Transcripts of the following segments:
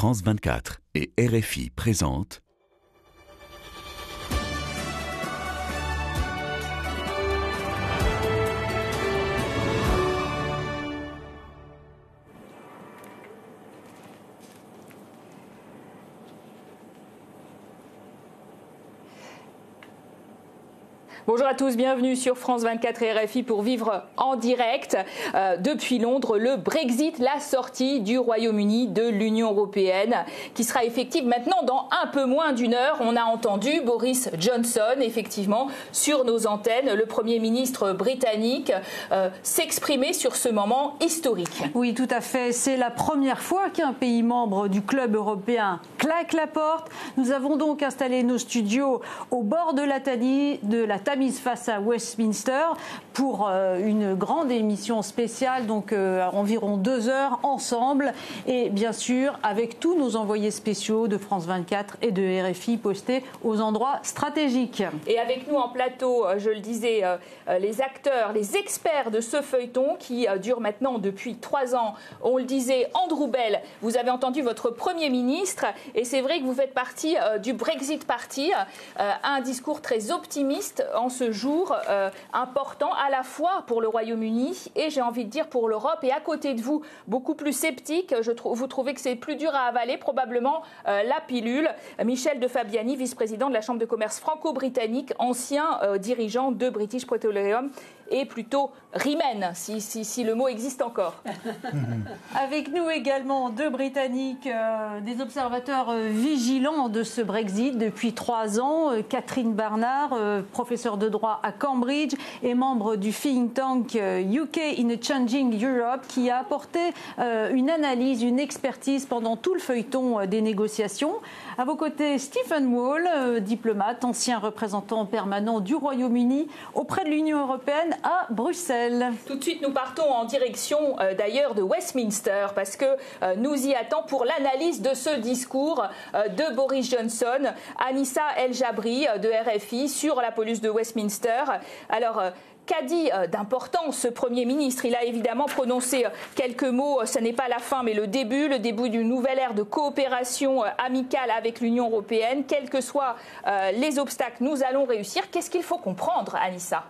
France 24 et RFI présentent Bonjour à tous, bienvenue sur France 24 et RFI pour vivre en direct depuis Londres le Brexit, la sortie du Royaume-Uni de l'Union européenne qui sera effective maintenant dans un peu moins d'une heure. On a entendu Boris Johnson effectivement sur nos antennes, le Premier ministre britannique s'exprimer sur ce moment historique. Oui, tout à fait. C'est la première fois qu'un pays membre du club européen claque la porte. Nous avons donc installé nos studios au bord de la Tamise face à Westminster pour une grande émission spéciale, donc environ 2 heures ensemble et bien sûr avec tous nos envoyés spéciaux de France 24 et de RFI postés aux endroits stratégiques. Et avec nous en plateau, je le disais, les acteurs, les experts de ce feuilleton qui dure maintenant depuis 3 ans. On le disait, Andrew Bell, vous avez entendu votre Premier ministre et c'est vrai que vous faites partie du Brexit Party, un discours très optimiste en ce jour important à la fois pour le Royaume-Uni et j'ai envie de dire pour l'Europe. Et à côté de vous, beaucoup plus sceptique, vous trouvez que c'est plus dur à avaler probablement la pilule. Michel de Fabiani, vice-président de la Chambre de commerce franco-britannique, ancien dirigeant de British Petroleum et plutôt Remain, si le mot existe encore. Avec nous également 2 Britanniques, des observateurs vigilants de ce Brexit depuis 3 ans. Catherine Barnard, professeure de droit à Cambridge et membre du think tank UK in a Changing Europe, qui a apporté une analyse, une expertise pendant tout le feuilleton des négociations. À vos côtés, Stephen Wall, diplomate, ancien représentant permanent du Royaume-Uni auprès de l'Union européenne à Bruxelles. Tout de suite, nous partons en direction d'ailleurs de Westminster parce que nous y attend pour l'analyse de ce discours de Boris Johnson, Anissa El Jabri de RFI sur la police de Westminster. Alors, qu'a dit d'important ce Premier ministre? Il a évidemment prononcé quelques mots, ce n'est pas la fin mais le début d'une nouvelle ère de coopération amicale avec l'Union européenne. Quels que soient les obstacles, nous allons réussir. Qu'est-ce qu'il faut comprendre, Anissa ?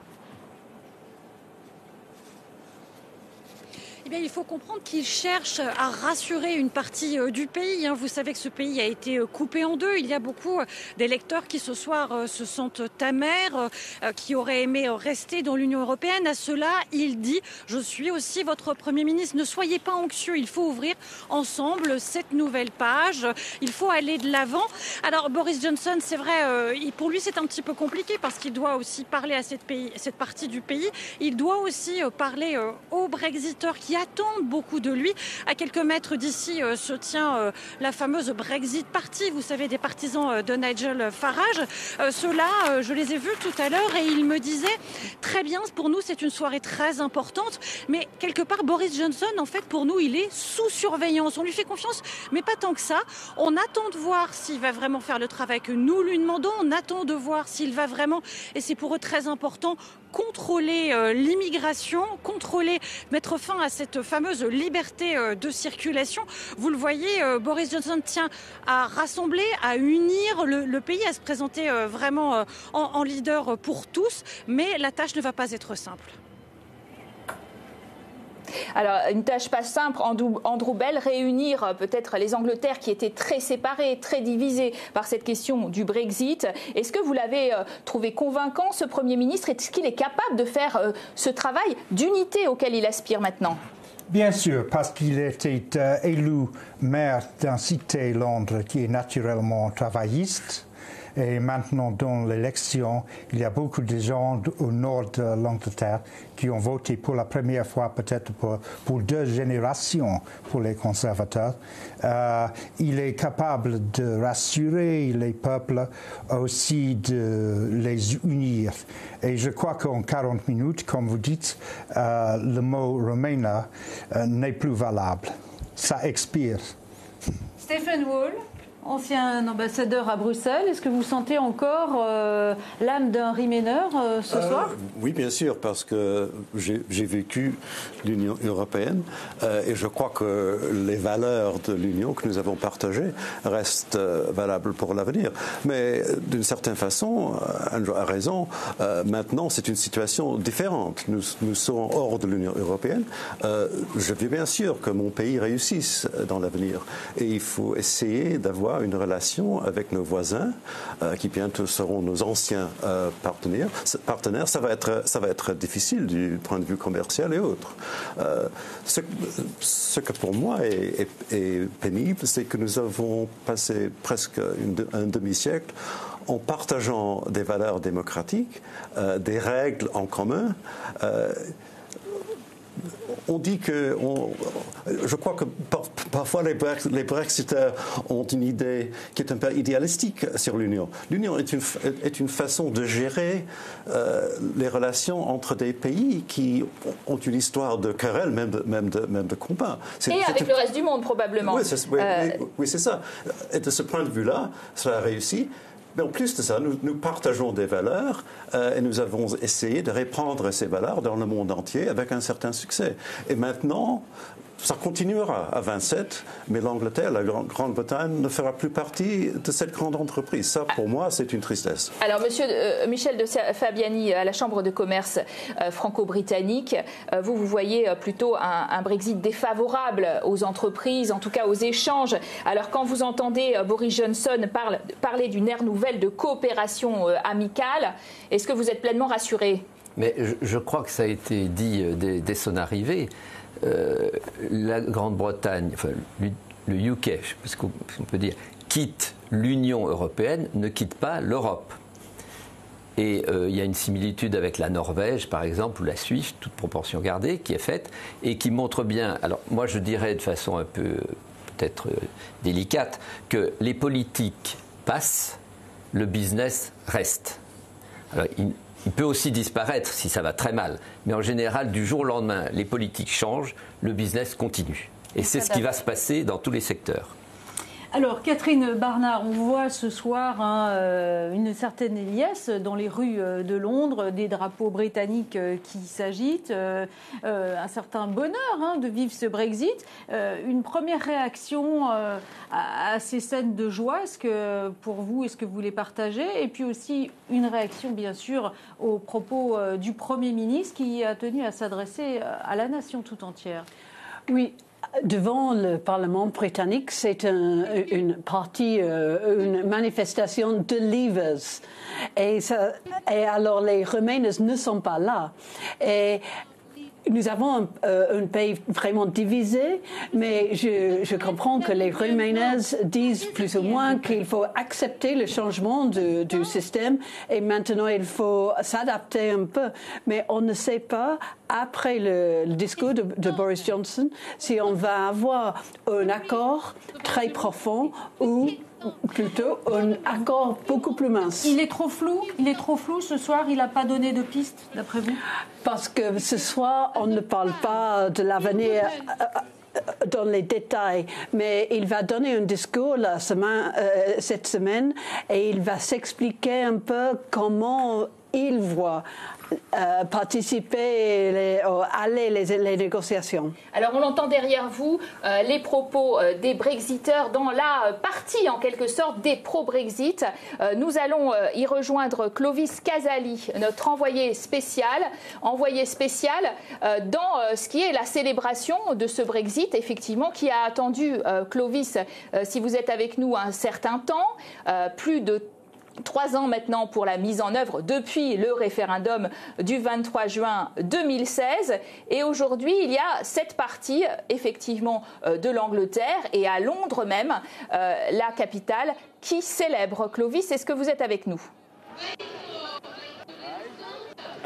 Eh bien, il faut comprendre qu'il cherche à rassurer une partie du pays. Vous savez que ce pays a été coupé en 2. Il y a beaucoup d'électeurs qui ce soir se sentent amers, qui auraient aimé rester dans l'Union européenne. À cela, il dit « Je suis aussi votre Premier ministre. Ne soyez pas anxieux. Il faut ouvrir ensemble cette nouvelle page. Il faut aller de l'avant. » Alors, Boris Johnson, c'est vrai, pour lui, c'est un petit peu compliqué parce qu'il doit aussi parler à cette partie du pays. Il doit aussi parler aux Brexiteurs qui attendent beaucoup de lui. À quelques mètres d'ici se tient la fameuse Brexit Party, vous savez, des partisans de Nigel Farage. Ceux-là, je les ai vus tout à l'heure et ils me disaient très bien, pour nous c'est une soirée très importante, mais quelque part Boris Johnson, en fait, pour nous, il est sous surveillance. On lui fait confiance, mais pas tant que ça. On attend de voir s'il va vraiment faire le travail que nous lui demandons. On attend de voir s'il va vraiment, et c'est pour eux très important, contrôler l'immigration, mettre fin à cette fameuse liberté de circulation. Vous le voyez, Boris Johnson tient à rassembler, à unir le pays, à se présenter vraiment en leader pour tous, mais la tâche ne va pas être simple. Alors, une tâche pas simple, Andrew Bell, réunir peut-être les Angleterres qui étaient très séparées, très divisées par cette question du Brexit. Est-ce que vous l'avez trouvé convaincant, ce Premier ministre? Est-ce qu'il est capable de faire ce travail d'unité auquel il aspire maintenant? Bien sûr, parce qu'il était élu maire d'une cité, Londres, qui est naturellement travailliste. Et maintenant, dans l'élection, il y a beaucoup de gens au nord de l'Angleterre qui ont voté pour la première fois, peut-être pour 2 générations, pour les conservateurs. Il est capable de rassurer les peuples, aussi de les unir. Et je crois qu'en 40 minutes, comme vous dites, le mot Remainer n'est plus valable. Ça expire. Stephen Wall. Ancien ambassadeur à Bruxelles, est-ce que vous sentez encore l'âme d'un Remainer ce soir? Oui, bien sûr, parce que j'ai vécu l'Union européenne et je crois que les valeurs de l'Union que nous avons partagées restent valables pour l'avenir. Mais d'une certaine façon, Andrew a raison, maintenant c'est une situation différente. Nous sommes hors de l'Union européenne. Je veux bien sûr que mon pays réussisse dans l'avenir et il faut essayer d'avoir une relation avec nos voisins qui bientôt seront nos anciens partenaires. Ça va être difficile du point de vue commercial et autres. Ce que pour moi est pénible, c'est que nous avons passé presque un demi-siècle en partageant des valeurs démocratiques, des règles en commun. On dit que, je crois que parfois les Brexiteurs ont une idée qui est un peu idéalistique sur l'Union. L'Union est une façon de gérer les relations entre des pays qui ont une histoire de querelle, même de combat. Et avec le reste du monde, probablement. Oui, c'est ça. Et de ce point de vue-là, cela a réussi. Mais en plus de ça, nous partageons des valeurs et nous avons essayé de répandre ces valeurs dans le monde entier avec un certain succès. Et maintenant, ça continuera à 27, mais l'Angleterre, la Grande-Bretagne ne fera plus partie de cette grande entreprise. Ça, pour moi, c'est une tristesse. Alors, monsieur Michel de Fabiani, à la Chambre de commerce franco-britannique, vous voyez plutôt un Brexit défavorable aux entreprises, en tout cas aux échanges. Alors, quand vous entendez Boris Johnson parler d'une ère nouvelle de coopération amicale, est-ce que vous êtes pleinement rassuré? Mais je crois que ça a été dit dès son arrivée. La Grande-Bretagne, enfin le UK, je ne sais pas ce qu'on peut dire, quitte l'Union européenne, ne quitte pas l'Europe. Et il y a une similitude avec la Norvège, par exemple, ou la Suisse, toute proportion gardée, qui est faite, et qui montre bien, alors moi je dirais de façon un peu peut-être délicate, que les politiques passent, le business reste. Alors, il peut aussi disparaître si ça va très mal. Mais en général, du jour au lendemain, les politiques changent, le business continue. Et c'est ce qui va se passer dans tous les secteurs. Alors, Catherine Barnard, on voit ce soir une certaine liesse dans les rues de Londres, des drapeaux britanniques qui s'agitent, un certain bonheur de vivre ce Brexit. Une première réaction à ces scènes de joie, est-ce que vous les partagez? Et puis aussi une réaction, bien sûr, aux propos du Premier ministre qui a tenu à s'adresser à la nation tout entière. Oui. Devant le Parlement britannique, c'est une manifestation de leavers. Et alors les Remainers ne sont pas là. Et nous avons un pays vraiment divisé, mais je comprends que les Remainers disent plus ou moins qu'il faut accepter le changement du système et maintenant il faut s'adapter un peu. Mais on ne sait pas, après le discours de Boris Johnson, si on va avoir un accord très profond ou plutôt un accord beaucoup plus mince. Il est trop flou ce soir, il n'a pas donné de piste, d'après vous? Parce que ce soir, on ne parle pas de l'avenir dans les détails, mais il va donner un discours cette semaine et il va s'expliquer un peu comment il voit participer, aller les négociations. Alors on entend derrière vous les propos des Brexiteurs dans la partie en quelque sorte des pro-Brexit. Nous allons y rejoindre Clovis Casali, notre envoyé spécial dans ce qui est la célébration de ce Brexit, effectivement, qui a attendu, Clovis, si vous êtes avec nous un certain temps, plus de 3 ans maintenant pour la mise en œuvre depuis le référendum du 23 juin 2016. Et aujourd'hui, il y a cette partie, effectivement, de l'Angleterre et à Londres même, la capitale, qui célèbre. Clovis, est-ce que vous êtes avec nous ?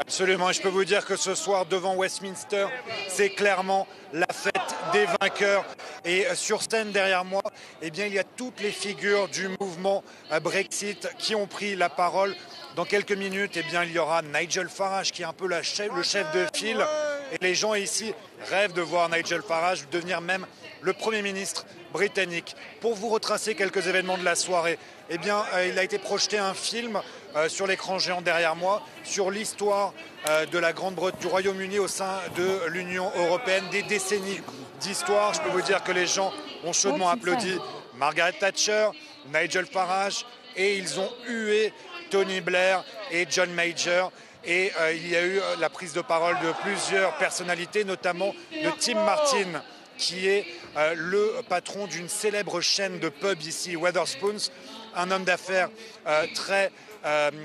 Absolument, et je peux vous dire que ce soir devant Westminster, c'est clairement la fête des vainqueurs. Et sur scène derrière moi, eh bien, il y a toutes les figures du mouvement Brexit qui ont pris la parole. Dans quelques minutes, eh bien, il y aura Nigel Farage qui est un peu le chef de file. Et les gens ici rêvent de voir Nigel Farage devenir même le Premier ministre britannique. Pour vous retracer quelques événements de la soirée, eh bien, il a été projeté un film sur l'écran géant derrière moi sur l'histoire de la du Royaume-Uni au sein de l'Union européenne, des décennies d'histoire. Je peux vous dire que les gens ont chaudement applaudi Margaret Thatcher, Nigel Farage, et ils ont hué Tony Blair et John Major. Et il y a eu la prise de parole de plusieurs personnalités, notamment de Tim Martin, qui est le patron d'une célèbre chaîne de pubs ici, Wetherspoons, un homme d'affaires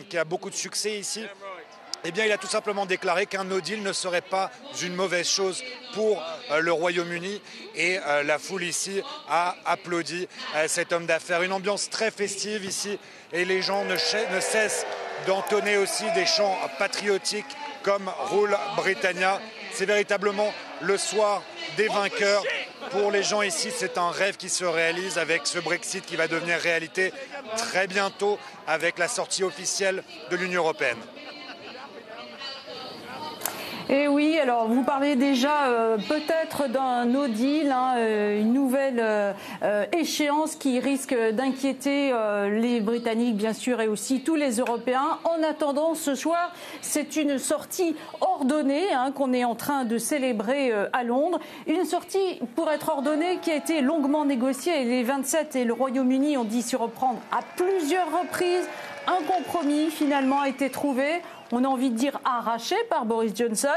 qui a beaucoup de succès ici. Eh bien, il a tout simplement déclaré qu'un no deal ne serait pas une mauvaise chose pour le Royaume-Uni. Et la foule ici a applaudi cet homme d'affaires. Une ambiance très festive ici. Et les gens ne cessent d'entonner aussi des chants patriotiques comme Rule Britannia. C'est véritablement le soir des vainqueurs. Pour les gens ici, c'est un rêve qui se réalise avec ce Brexit qui va devenir réalité très bientôt avec la sortie officielle de l'Union européenne. Et oui, alors vous parlez déjà peut-être d'un no deal, une nouvelle échéance qui risque d'inquiéter les Britanniques bien sûr et aussi tous les Européens. En attendant, ce soir, c'est une sortie ordonnée qu'on est en train de célébrer à Londres. Une sortie pour être ordonnée qui a été longuement négociée. Les 27 et le Royaume-Uni ont dit s'y reprendre à plusieurs reprises. Un compromis finalement a été trouvé. On a envie de dire arraché par Boris Johnson.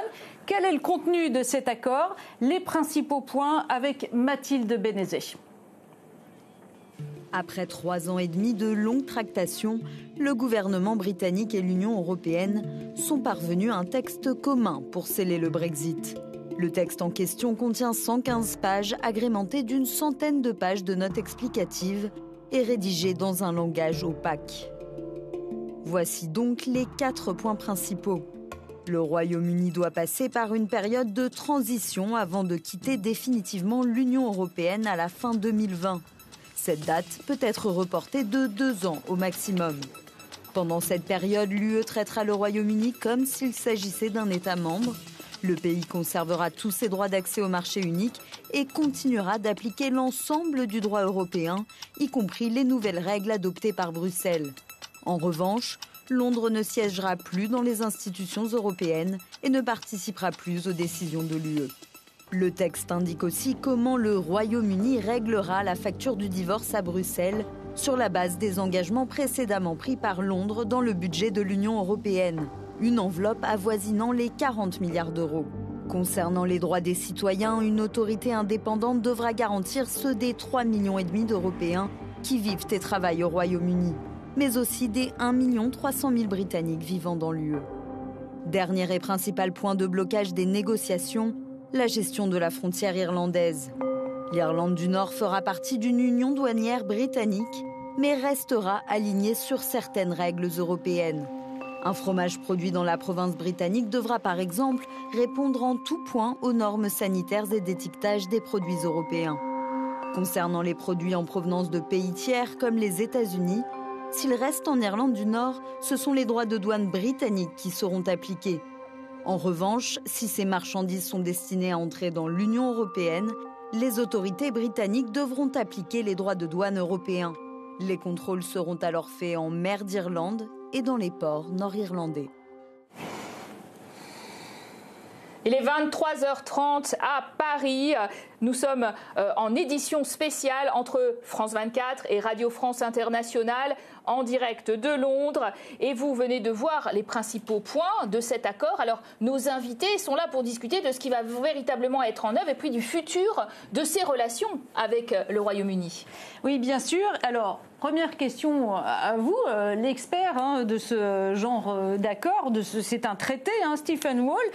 Quel est le contenu de cet accord? Les principaux points avec Mathilde Bénézé. Après 3 ans et demi de longues tractations, le gouvernement britannique et l'Union européenne sont parvenus à un texte commun pour sceller le Brexit. Le texte en question contient 115 pages, agrémenté d'une centaine de pages de notes explicatives et rédigé dans un langage opaque. Voici donc les 4 points principaux. Le Royaume-Uni doit passer par une période de transition avant de quitter définitivement l'Union européenne à la fin 2020. Cette date peut être reportée de 2 ans au maximum. Pendant cette période, l'UE traitera le Royaume-Uni comme s'il s'agissait d'un État membre. Le pays conservera tous ses droits d'accès au marché unique et continuera d'appliquer l'ensemble du droit européen, y compris les nouvelles règles adoptées par Bruxelles. En revanche, Londres ne siégera plus dans les institutions européennes et ne participera plus aux décisions de l'UE. Le texte indique aussi comment le Royaume-Uni réglera la facture du divorce à Bruxelles sur la base des engagements précédemment pris par Londres dans le budget de l'Union européenne, une enveloppe avoisinant les 40 milliards d'euros. Concernant les droits des citoyens, une autorité indépendante devra garantir ceux des 3,5 millions d'Européens qui vivent et travaillent au Royaume-Uni, mais aussi des 1 300 000 Britanniques vivant dans l'UE. Dernier et principal point de blocage des négociations, la gestion de la frontière irlandaise. L'Irlande du Nord fera partie d'une union douanière britannique, mais restera alignée sur certaines règles européennes. Un fromage produit dans la province britannique devra par exemple répondre en tout point aux normes sanitaires et d'étiquetage des produits européens. Concernant les produits en provenance de pays tiers comme les États-Unis, s'ils restent en Irlande du Nord, ce sont les droits de douane britanniques qui seront appliqués. En revanche, si ces marchandises sont destinées à entrer dans l'Union européenne, les autorités britanniques devront appliquer les droits de douane européens. Les contrôles seront alors faits en mer d'Irlande et dans les ports nord-irlandais. Il est 23h30 à Paris. Nous sommes en édition spéciale entre France 24 et Radio France Internationale en direct de Londres. Et vous venez de voir les principaux points de cet accord. Alors, nos invités sont là pour discuter de ce qui va véritablement être en œuvre et puis du futur de ces relations avec le Royaume-Uni. Oui, bien sûr. Alors, première question à vous, l'expert de ce genre d'accord. C'est un traité, Stephen Wall.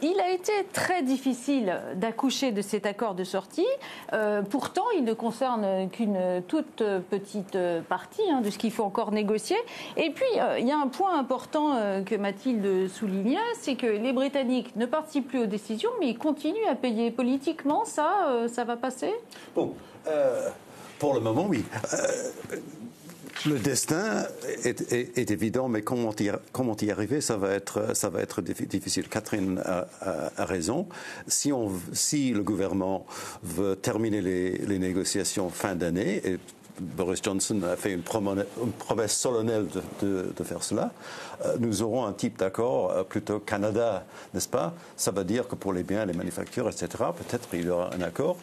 Il a été très difficile d'accoucher de cet accord de sortie. Pourtant, il ne concerne qu'une toute petite partie de ce qu'il faut encore négocier. Et puis, il y a un point important que Mathilde soulignait, c'est que les Britanniques ne participent plus aux décisions, mais ils continuent à payer. Politiquement, ça va passer ? Bon, pour le moment, oui. Le destin est évident, mais comment y arriver, ça va être difficile. Catherine a raison. Si le gouvernement veut terminer les négociations fin d'année, et Boris Johnson a fait une promesse solennelle de faire cela, nous aurons un type d'accord plutôt Canada, n'est-ce pas? Ça veut dire que pour les biens, les manufactures, etc., peut-être il y aura un accord,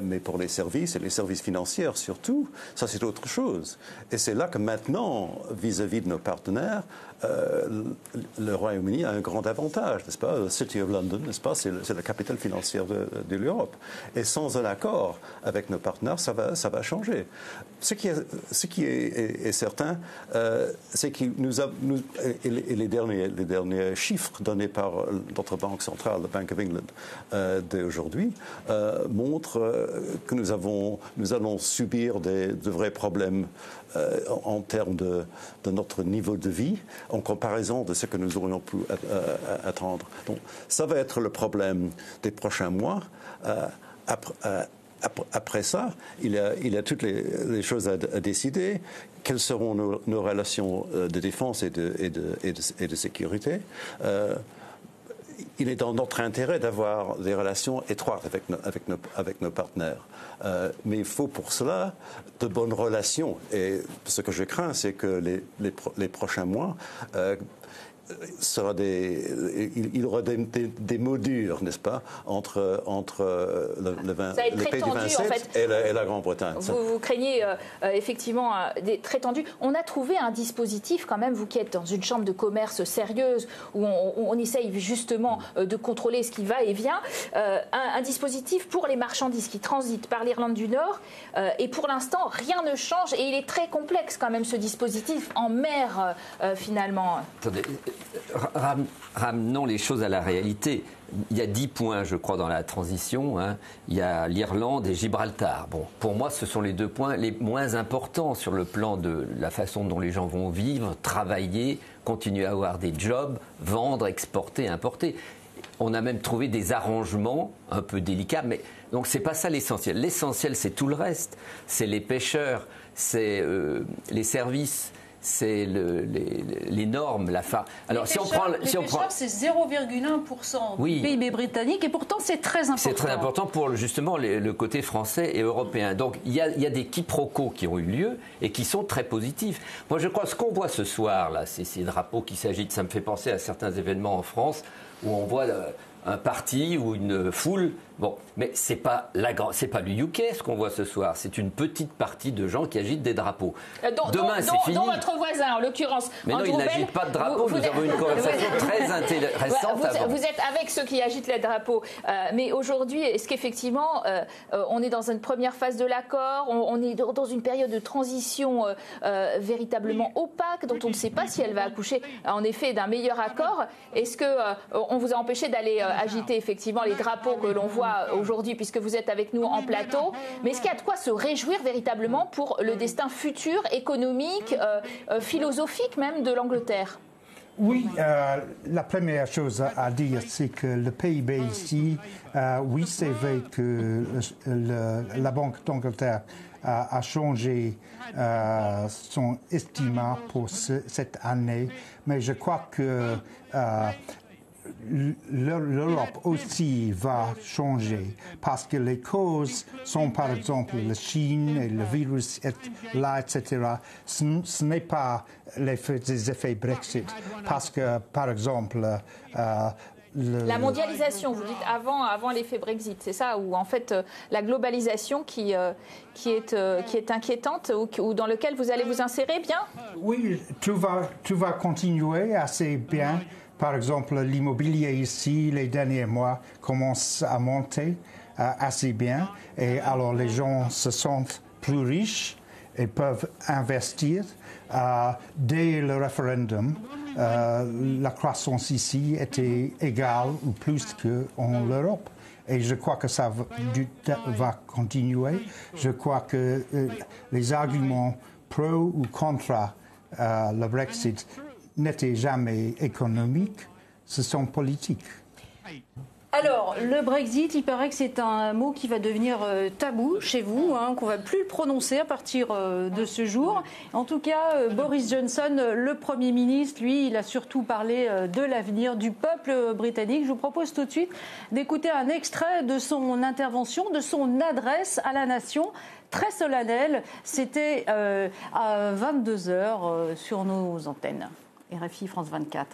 mais pour les services et les services financiers surtout, ça c'est autre chose. Et c'est là que maintenant, vis-à-vis de nos partenaires, le Royaume-Uni a un grand avantage, n'est-ce pas? Le City of London, n'est-ce pas? C'est la capitale financière de l'Europe. Et sans un accord avec nos partenaires, ça va changer. Ce qui est certain, c'est que les derniers chiffres donnés par notre banque centrale, la Bank of England, d'aujourd'hui, montrent que nous allons subir de vrais problèmes en termes de notre niveau de vie, en comparaison de ce que nous aurions pu attendre. Donc, ça va être le problème des prochains mois. Après ça, il y a toutes les choses à décider. Quelles seront nos relations de défense et de sécurité? Il est dans notre intérêt d'avoir des relations étroites avec nos partenaires. Mais il faut pour cela de bonnes relations. Et ce que je crains, c'est que les prochains mois, il y aura des mots durs, n'est-ce pas, entre les pays du 27 en fait, et la Grande-Bretagne. Vous craignez effectivement très tendu. On a trouvé un dispositif quand même, vous qui êtes dans une chambre de commerce sérieuse, où on essaye justement de contrôler ce qui va et vient, un dispositif pour les marchandises qui transitent par l'Irlande du Nord, et pour l'instant rien ne change, et il est très complexe quand même ce dispositif en mer finalement. Attendez. Ramenons les choses à la réalité. Il y a 10 points, je crois, dans la transition. Il y a l'Irlande et Gibraltar. Bon, pour moi, ce sont les 2 points les moins importants sur le plan de la façon dont les gens vont vivre, travailler, continuer à avoir des jobs, vendre, exporter, importer. On a même trouvé des arrangements un peu délicats, mais donc c'est pas ça l'essentiel. L'essentiel, c'est tout le reste. C'est les pêcheurs, c'est les services. C'est les normes, la fin. Alors, si on prend, c'est 0,1% du PIB britannique, et pourtant c'est très important. C'est très important pour justement le côté français et européen. Donc il y a des quiproquos qui ont eu lieu et qui sont très positifs. Moi, je crois ce qu'on voit ce soir là, ces drapeaux qui s'agitent, ça me fait penser à certains événements en France où on voit un parti ou une foule. Bon, mais c'est pas le UK ce qu'on voit ce soir. C'est une petite partie de gens qui agitent des drapeaux. Demain, c'est fini. Dont votre voisin, en l'occurrence. Mais non, il n'agite pas de drapeau. Nous avons une conversation très intéressante avant. Vous êtes avec ceux qui agitent les drapeaux. Mais aujourd'hui, est-ce qu'effectivement, on est dans une première phase de l'accord, on est dans une période de transition véritablement opaque, dont on ne sait pas si elle va accoucher, en effet, d'un meilleur accord. Est-ce qu'on vous a empêché d'aller agiter effectivement les drapeaux que l'on voit aujourd'hui, puisque vous êtes avec nous en plateau, mais est-ce qu'il y a de quoi se réjouir véritablement pour le destin futur, économique, philosophique même de l'Angleterre? Oui, la première chose à dire, c'est que le PIB ici, oui, c'est vrai que la Banque d'Angleterre a changé son estimation pour cette année, mais je crois que l'Europe aussi va changer parce que les causes sont par exemple la Chine et le virus là, etc. Ce n'est pas les effets Brexit parce que par exemple la mondialisation, vous dites avant l'effet Brexit, c'est ça, ou en fait la globalisation qui est inquiétante ou dans lequel vous allez vous insérer bien? Oui, tout va continuer assez bien. Par exemple, l'immobilier ici, les derniers mois, commence à monter assez bien. Et alors, les gens se sentent plus riches et peuvent investir. Dès le référendum, la croissance ici était égale ou plus qu'en Europe. Et je crois que ça va continuer. Je crois que les arguments pro ou contre le Brexit n'étaient jamais économiques, ce sont politiques. Alors, le Brexit, il paraît que c'est un mot qui va devenir tabou chez vous, qu'on ne va plus le prononcer à partir de ce jour. En tout cas, Boris Johnson, le Premier ministre, lui, il a surtout parlé de l'avenir du peuple britannique. Je vous propose tout de suite d'écouter un extrait de son intervention, de son adresse à la nation, très solennelle. C'était à 22h sur nos antennes. RFI France 24.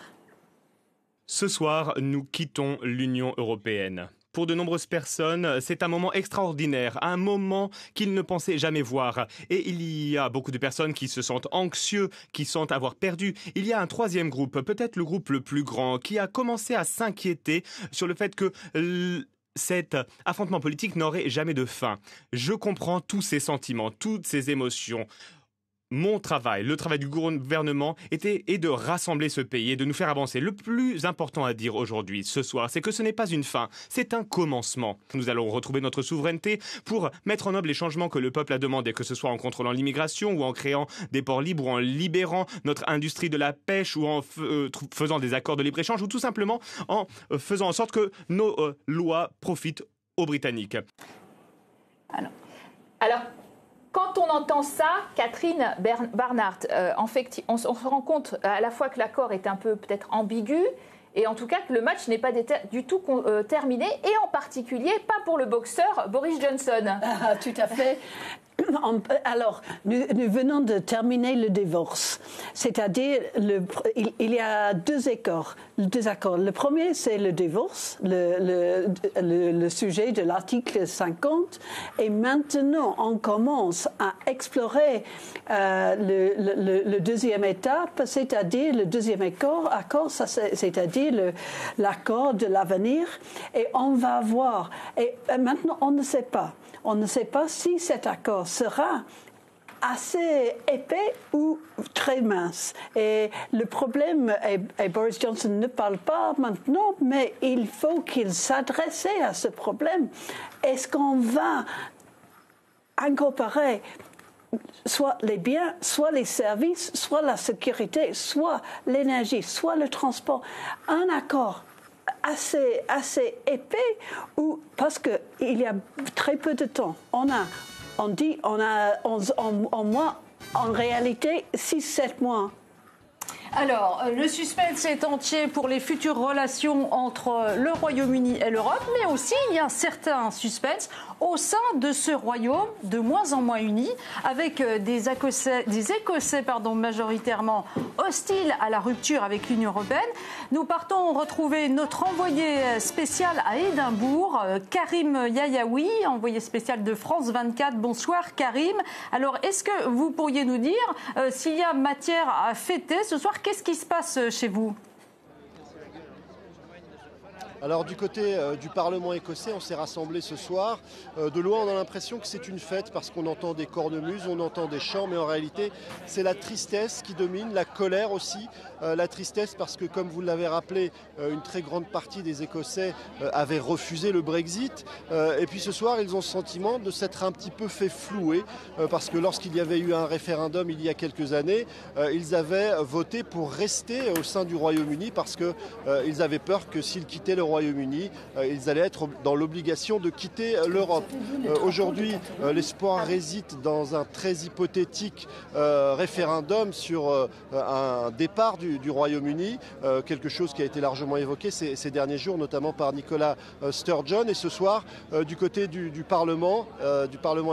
Ce soir, nous quittons l'Union européenne. Pour de nombreuses personnes, c'est un moment extraordinaire, un moment qu'ils ne pensaient jamais voir. Et il y a beaucoup de personnes qui se sentent anxieux, qui sentent avoir perdu. Il y a un troisième groupe, peut-être le groupe le plus grand, qui a commencé à s'inquiéter sur le fait que cet affrontement politique n'aurait jamais de fin. Je comprends tous ces sentiments, toutes ces émotions. Mon travail, le travail du gouvernement est de rassembler ce pays et de nous faire avancer. Le plus important à dire aujourd'hui, ce soir, c'est que ce n'est pas une fin, c'est un commencement. Nous allons retrouver notre souveraineté pour mettre en œuvre les changements que le peuple a demandé, que ce soit en contrôlant l'immigration ou en créant des ports libres ou en libérant notre industrie de la pêche ou en faisant des accords de libre-échange ou tout simplement en faisant en sorte que nos lois profitent aux Britanniques. Alors, quand on entend ça, Catherine Barnard, en fait, on se rend compte à la fois que l'accord est un peu peut-être ambigu et en tout cas que le match n'est pas du tout terminé et en particulier pas pour le boxeur Boris Johnson. Ah, tout à fait. Alors, nous venons de terminer le divorce. C'est-à-dire, il y a deux accords. Le premier, c'est le divorce, le sujet de l'article 50. Et maintenant, on commence à explorer le deuxième étape, c'est-à-dire le deuxième accord, c'est-à-dire l'accord de l'avenir. Et on va voir. Et maintenant, on ne sait pas. On ne sait pas si cet accord sera assez épais ou très mince. Et le problème, et Boris Johnson ne parle pas maintenant, mais il faut qu'il s'adresse à ce problème. Est-ce qu'on va incorporer soit les biens, soit les services, soit la sécurité, soit l'énergie, soit le transport, un accord assez épais parce qu'il y a très peu de temps. On a 11 mois, en réalité 6-7 mois. Alors, le suspense est entier pour les futures relations entre le Royaume-Uni et l'Europe, mais aussi il y a un certain suspense au sein de ce royaume de moins en moins uni, avec des Écossais majoritairement hostiles à la rupture avec l'Union européenne. Nous partons retrouver notre envoyé spécial à Édimbourg, Karim Yayaoui, envoyé spécial de France 24. Bonsoir Karim. Alors, est-ce que vous pourriez nous dire s'il y a matière à fêter ce soir? Qu'est-ce qui se passe chez vous ? Alors du côté du Parlement écossais, on s'est rassemblés ce soir. De loin, on a l'impression que c'est une fête parce qu'on entend des cornemuses, on entend des chants, mais en réalité, c'est la tristesse qui domine, la colère aussi. La tristesse parce que, comme vous l'avez rappelé, une très grande partie des Écossais avaient refusé le Brexit. Et puis ce soir, ils ont le sentiment de s'être un petit peu fait flouer parce que lorsqu'il y avait eu un référendum il y a quelques années, ils avaient voté pour rester au sein du Royaume-Uni parce qu'ils avaient peur que s'ils quittaient le Royaume-Uni, ils allaient être dans l'obligation de quitter l'Europe. Aujourd'hui, l'espoir réside dans un très hypothétique référendum sur un départ du Royaume-Uni, quelque chose qui a été largement évoqué ces derniers jours, notamment par Nicola Sturgeon. Et ce soir, du côté du Parlement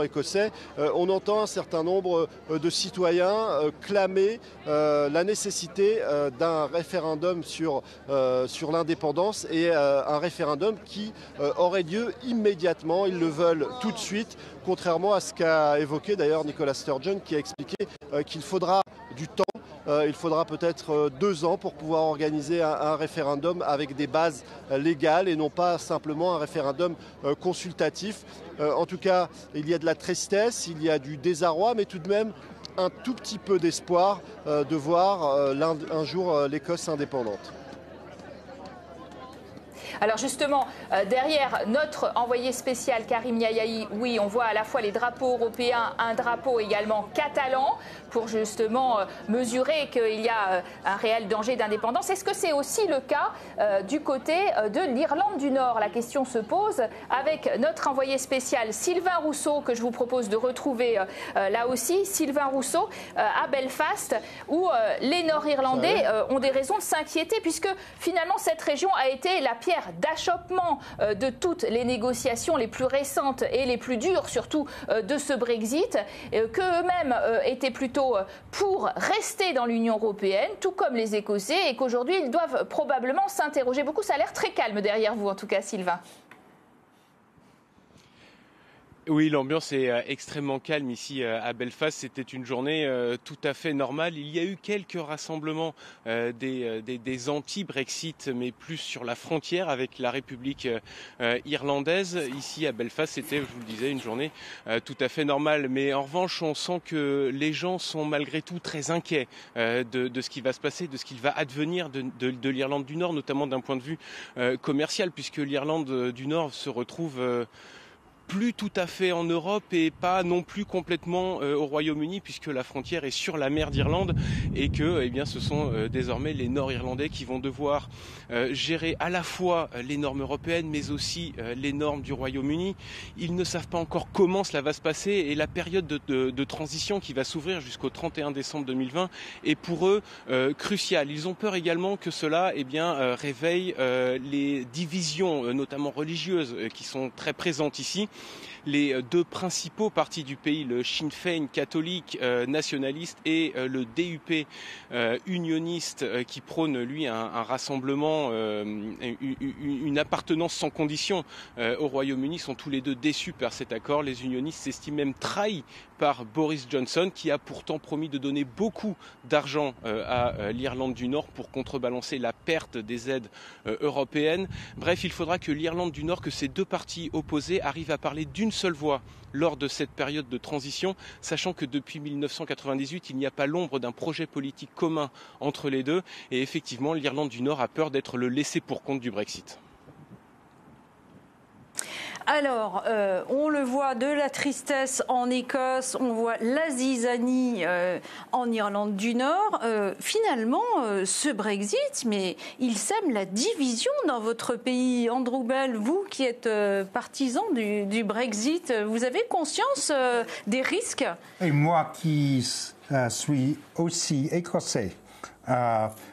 écossais, on entend un certain nombre de citoyens clamer la nécessité d'un référendum sur l'indépendance et un référendum qui aurait lieu immédiatement. Ils le veulent tout de suite, contrairement à ce qu'a évoqué d'ailleurs Nicola Sturgeon, qui a expliqué qu'il faudra du temps. Il faudra peut-être 2 ans pour pouvoir organiser un référendum avec des bases légales et non pas simplement un référendum consultatif. En tout cas, il y a de la tristesse, il y a du désarroi, mais tout de même un tout petit peu d'espoir de voir un jour l'Écosse indépendante. Alors justement, derrière notre envoyé spécial Karim Yayahi, oui, on voit à la fois les drapeaux européens, un drapeau également catalan, pour justement mesurer qu'il y a un réel danger d'indépendance. Est-ce que c'est aussi le cas du côté de l'Irlande du Nord? La question se pose avec notre envoyé spécial Sylvain Rousseau, que je vous propose de retrouver là aussi. Sylvain Rousseau à Belfast, où les Nord-Irlandais ont des raisons de s'inquiéter, puisque finalement cette région a été la pierre d'achoppement de toutes les négociations les plus récentes et les plus dures, surtout de ce Brexit, qu'eux-mêmes étaient plutôt pour rester dans l'Union européenne, tout comme les Écossais, et qu'aujourd'hui ils doivent probablement s'interroger beaucoup. Ça a l'air très calme derrière vous, en tout cas, Sylvain. Oui, l'ambiance est extrêmement calme ici à Belfast. C'était une journée tout à fait normale. Il y a eu quelques rassemblements des anti-Brexit, mais plus sur la frontière avec la République irlandaise. Ici à Belfast, c'était, je vous le disais, une journée tout à fait normale. Mais en revanche, on sent que les gens sont malgré tout très inquiets de ce qui va se passer, de ce qu'il va advenir de l'Irlande du Nord, notamment d'un point de vue commercial, puisque l'Irlande du Nord se retrouve plus tout à fait en Europe et pas non plus complètement au Royaume-Uni, puisque la frontière est sur la mer d'Irlande et que eh bien, ce sont désormais les Nord-Irlandais qui vont devoir gérer à la fois les normes européennes mais aussi les normes du Royaume-Uni. Ils ne savent pas encore comment cela va se passer et la période de transition qui va s'ouvrir jusqu'au 31 décembre 2020 est pour eux cruciale. Ils ont peur également que cela eh bien, réveille les divisions, notamment religieuses, qui sont très présentes ici. Les deux principaux partis du pays, le Sinn Féin catholique nationaliste et le DUP unioniste qui prône lui un rassemblement, une appartenance sans condition au Royaume-Uni, sont tous les deux déçus par cet accord. Les unionistes s'estiment même trahis par Boris Johnson, qui a pourtant promis de donner beaucoup d'argent à l'Irlande du Nord pour contrebalancer la perte des aides européennes. Bref, il faudra que l'Irlande du Nord, que ces deux partis opposés arrivent à parler d'une seule voix lors de cette période de transition, sachant que depuis 1998, il n'y a pas l'ombre d'un projet politique commun entre les deux. Et effectivement, l'Irlande du Nord a peur d'être le laissé-pour-compte du Brexit. Alors, on le voit, de la tristesse en Écosse, on voit la zizanie en Irlande du Nord. Finalement, ce Brexit, mais il sème la division dans votre pays. Andrew Bell, vous qui êtes partisan du Brexit, vous avez conscience des risques? Et moi qui suis aussi écossais.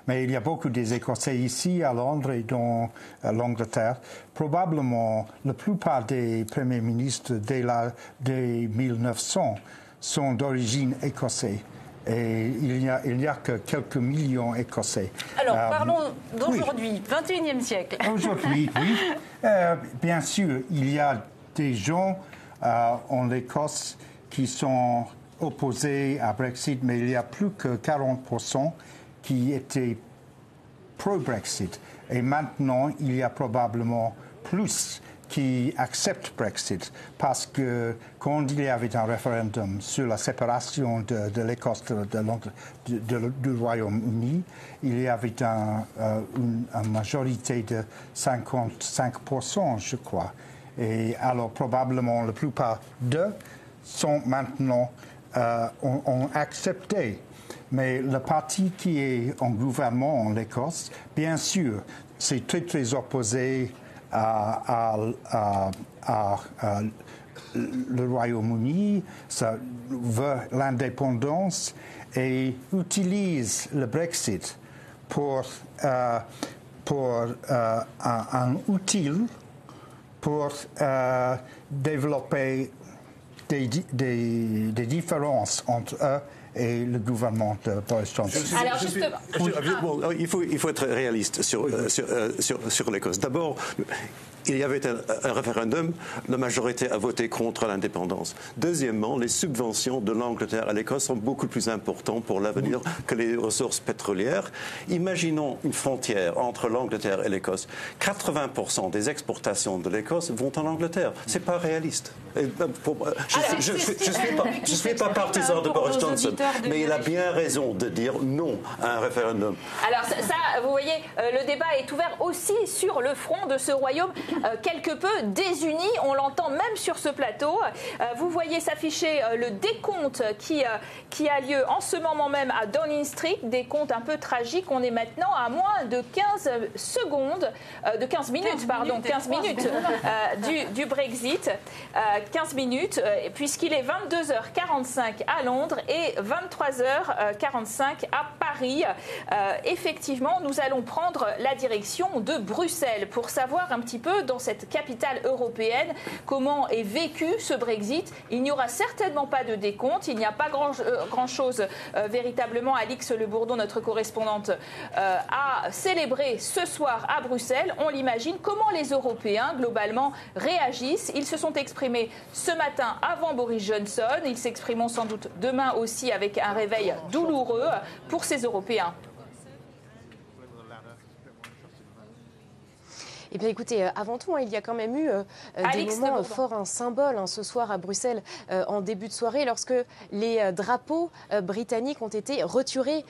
Mais il y a beaucoup des Écossais ici à Londres et dans l'Angleterre. Probablement, la plupart des premiers ministres dès 1900 sont d'origine écossaise. Et il n'y a que quelques millions Écossais. Alors, parlons d'aujourd'hui, oui. 21e siècle. Aujourd'hui, oui. Bien sûr, il y a des gens en Écosse qui sont opposés à Brexit, mais il y a plus que 40% qui étaient pro-Brexit. Et maintenant, il y a probablement plus qui acceptent Brexit, parce que quand il y avait un référendum sur la séparation de l'Écosse du Royaume-Uni, il y avait une majorité de 55%, je crois. Et alors probablement la plupart d'eux sont maintenant ont accepté. Mais le parti qui est en gouvernement en Écosse, bien sûr, c'est très opposé à le Royaume-Uni, ça veut l'indépendance et utilise le Brexit pour un outil pour développer des différences entre eux et le gouvernement de Boris Johnson. Il faut être réaliste sur l'Écosse. D'abord, il y avait un référendum, la majorité a voté contre l'indépendance. Deuxièmement, les subventions de l'Angleterre à l'Écosse sont beaucoup plus importantes pour l'avenir que les ressources pétrolières. Imaginons une frontière entre l'Angleterre et l'Écosse. 80% des exportations de l'Écosse vont en Angleterre. C'est pas réaliste. Je ne suis pas partisan de Boris Johnson. Mais il a bien raison de dire non à un référendum. Alors ça, vous voyez, le débat est ouvert aussi sur le front de ce royaume quelque peu désuni. On l'entend même sur ce plateau. Vous voyez s'afficher le décompte qui a lieu en ce moment même à Downing Street. Décompte un peu tragique. On est maintenant à moins de 15 secondes, de 15 minutes, pardon, 15 minutes du Brexit. 15 minutes, puisqu'il est 22h45 à Londres et 23h45 à Paris. Effectivement, nous allons prendre la direction de Bruxelles pour savoir un petit peu dans cette capitale européenne comment est vécu ce Brexit. Il n'y aura certainement pas de décompte, il n'y a pas grand-chose véritablement. Alix Le Bourdon, notre correspondante, a célébré ce soir à Bruxelles. On l'imagine, comment les Européens globalement réagissent. Ils se sont exprimés ce matin avant Boris Johnson. Ils s'exprimeront sans doute demain aussi avec un réveil douloureux pour ces Européens. Eh bien écoutez, avant tout, il y a quand même eu des moments forts, un symbole ce soir à Bruxelles en début de soirée lorsque les drapeaux britanniques ont été retirés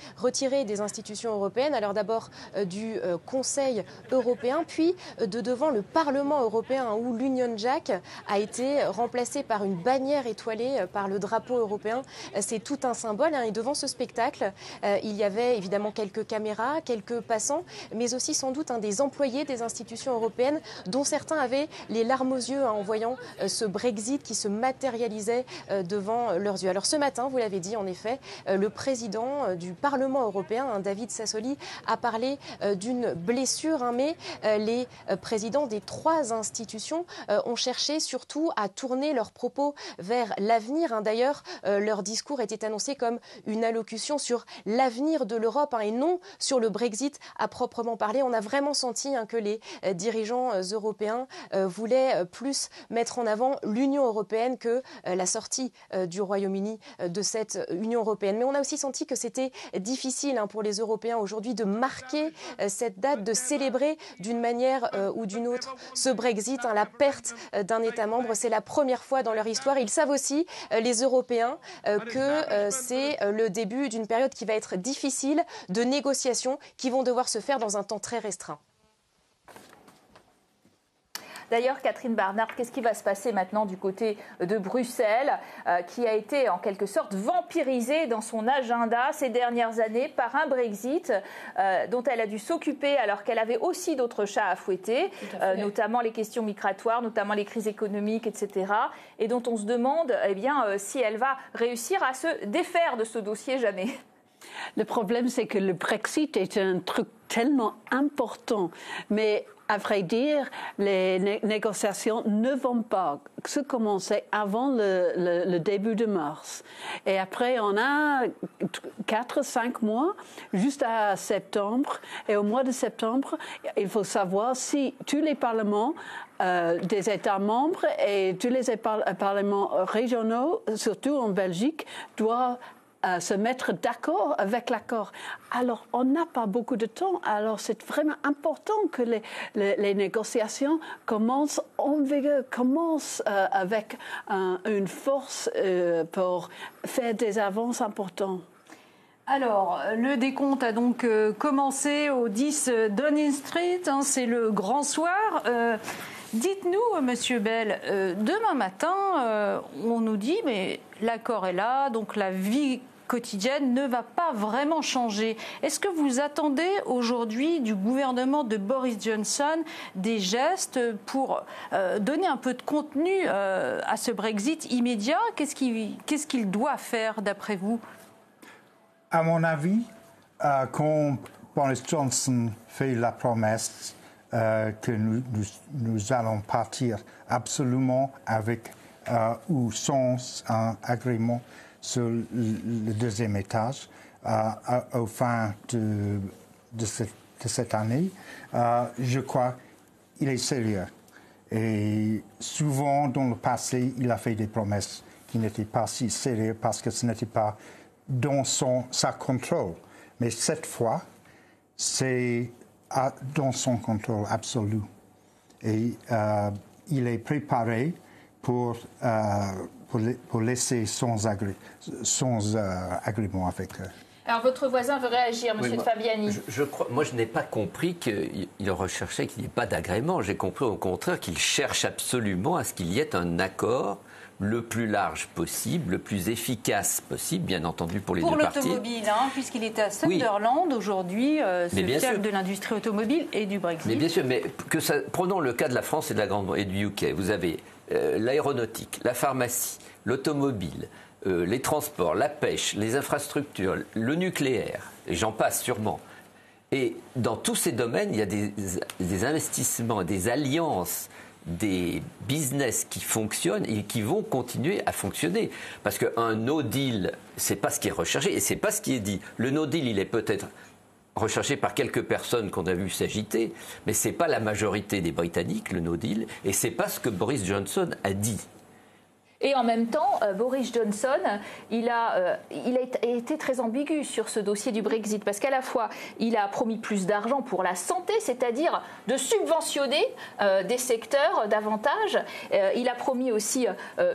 des institutions européennes. Alors d'abord du Conseil européen, puis de devant le Parlement européen où l'Union Jack a été remplacée par une bannière étoilée par le drapeau européen. C'est tout un symbole et devant ce spectacle, il y avait évidemment quelques caméras, quelques passants, mais aussi sans doute des employés des institutions européenne, dont certains avaient les larmes aux yeux en voyant ce Brexit qui se matérialisait devant leurs yeux. Alors ce matin, vous l'avez dit en effet, le président du Parlement européen, David Sassoli, a parlé d'une blessure, mais les présidents des trois institutions ont cherché surtout à tourner leurs propos vers l'avenir. D'ailleurs, leur discours était annoncé comme une allocution sur l'avenir de l'Europe et non sur le Brexit à proprement parler. On a vraiment senti que les dirigeants européens voulaient plus mettre en avant l'Union européenne que la sortie du Royaume-Uni de cette Union européenne. Mais on a aussi senti que c'était difficile pour les Européens aujourd'hui de marquer cette date, de célébrer d'une manière ou d'une autre ce Brexit, la perte d'un État membre. C'est la première fois dans leur histoire. Ils savent aussi, les Européens, que c'est le début d'une période qui va être difficile, de négociations qui vont devoir se faire dans un temps très restreint. D'ailleurs, Catherine Barnard, qu'est-ce qui va se passer maintenant du côté de Bruxelles, qui a été en quelque sorte vampirisée dans son agenda ces dernières années par un Brexit dont elle a dû s'occuper alors qu'elle avait aussi d'autres chats à fouetter, notamment les questions migratoires, notamment les crises économiques, etc. Et dont on se demande si elle va réussir à se défaire de ce dossier jamais. Le problème, c'est que le Brexit est un truc tellement important, mais à vrai dire, les négociations ne vont pas se commencer avant le début de mars. Et après, on a 4-5 mois, juste à septembre. Et au mois de septembre, il faut savoir si tous les parlements des États membres et tous les parlements régionaux, surtout en Belgique, doivent se mettre d'accord avec l'accord. Alors, on n'a pas beaucoup de temps. Alors, c'est vraiment important que les négociations commencent en vigueur, commencent avec une force pour faire des avances importantes. Alors, le décompte a donc commencé au 10 Downing Street. C'est le grand soir. Dites-nous, Monsieur Bell, demain matin, on nous dit, mais l'accord est là, donc la vie quotidienne ne va pas vraiment changer. Est-ce que vous attendez aujourd'hui du gouvernement de Boris Johnson des gestes pour donner un peu de contenu à ce Brexit immédiat ? Qu'est-ce qu'il doit faire d'après vous ? À mon avis, quand Boris Johnson fait la promesse que nous allons partir absolument avec ou sans un agrément sur le deuxième étage au fin de cette année, je crois qu'il est sérieux. Et souvent, dans le passé, il a fait des promesses qui n'étaient pas si sérieuses parce que ce n'était pas dans sa contrôle. Mais cette fois, c'est dans son contrôle absolu. Et il est préparé pour laisser sans agrément avec eux. Alors, votre voisin veut réagir, Monsieur Fabiani. Moi, je n'ai pas compris qu'il recherchait qu'il n'y ait pas d'agrément. J'ai compris au contraire qu'il cherche absolument à ce qu'il y ait un accord le plus large possible, le plus efficace possible, bien entendu pour les deux parties. Pour l'automobile, puisqu'il est à Sunderland aujourd'hui, ce chef de l'industrie automobile et du Brexit. Mais bien sûr, mais prenons le cas de la France et du UK. Vous avez l'aéronautique, la pharmacie, l'automobile, les transports, la pêche, les infrastructures, le nucléaire, et j'en passe sûrement. Et dans tous ces domaines, il y a des investissements, des alliances, des business qui fonctionnent et qui vont continuer à fonctionner. Parce qu'un no deal, c'est pas ce qui est recherché et c'est pas ce qui est dit. Le no deal, il est peut-être recherché par quelques personnes qu'on a vu s'agiter, mais c'est pas la majorité des Britanniques, le no deal, et c'est pas ce que Boris Johnson a dit. Et en même temps, Boris Johnson, il a été très ambigu sur ce dossier du Brexit, parce qu'à la fois, il a promis plus d'argent pour la santé, c'est-à-dire de subventionner des secteurs davantage. Il a promis aussi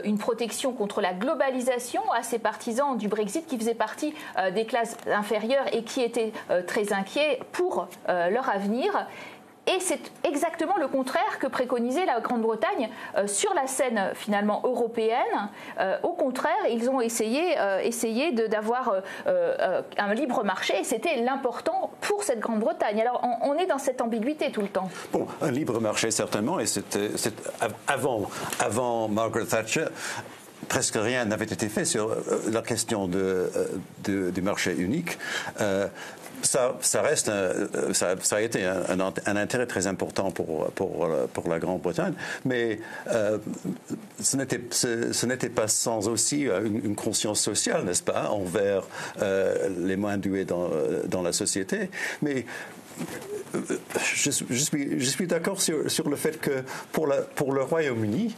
une protection contre la globalisation à ses partisans du Brexit qui faisaient partie des classes inférieures et qui étaient très inquiets pour leur avenir. Et c'est exactement le contraire que préconisait la Grande-Bretagne sur la scène finalement européenne. Au contraire, ils ont essayé d'avoir un libre marché et c'était l'important pour cette Grande-Bretagne. Alors on est dans cette ambiguïté tout le temps. Bon, un libre marché certainement, et avant Margaret Thatcher. Presque rien n'avait été fait sur la question du marché unique. Ça a été un intérêt très important pour la Grande-Bretagne, mais ce n'était pas sans aussi une conscience sociale, n'est-ce pas, envers les moins doués dans la société. Mais je suis d'accord sur le fait que pour le Royaume-Uni,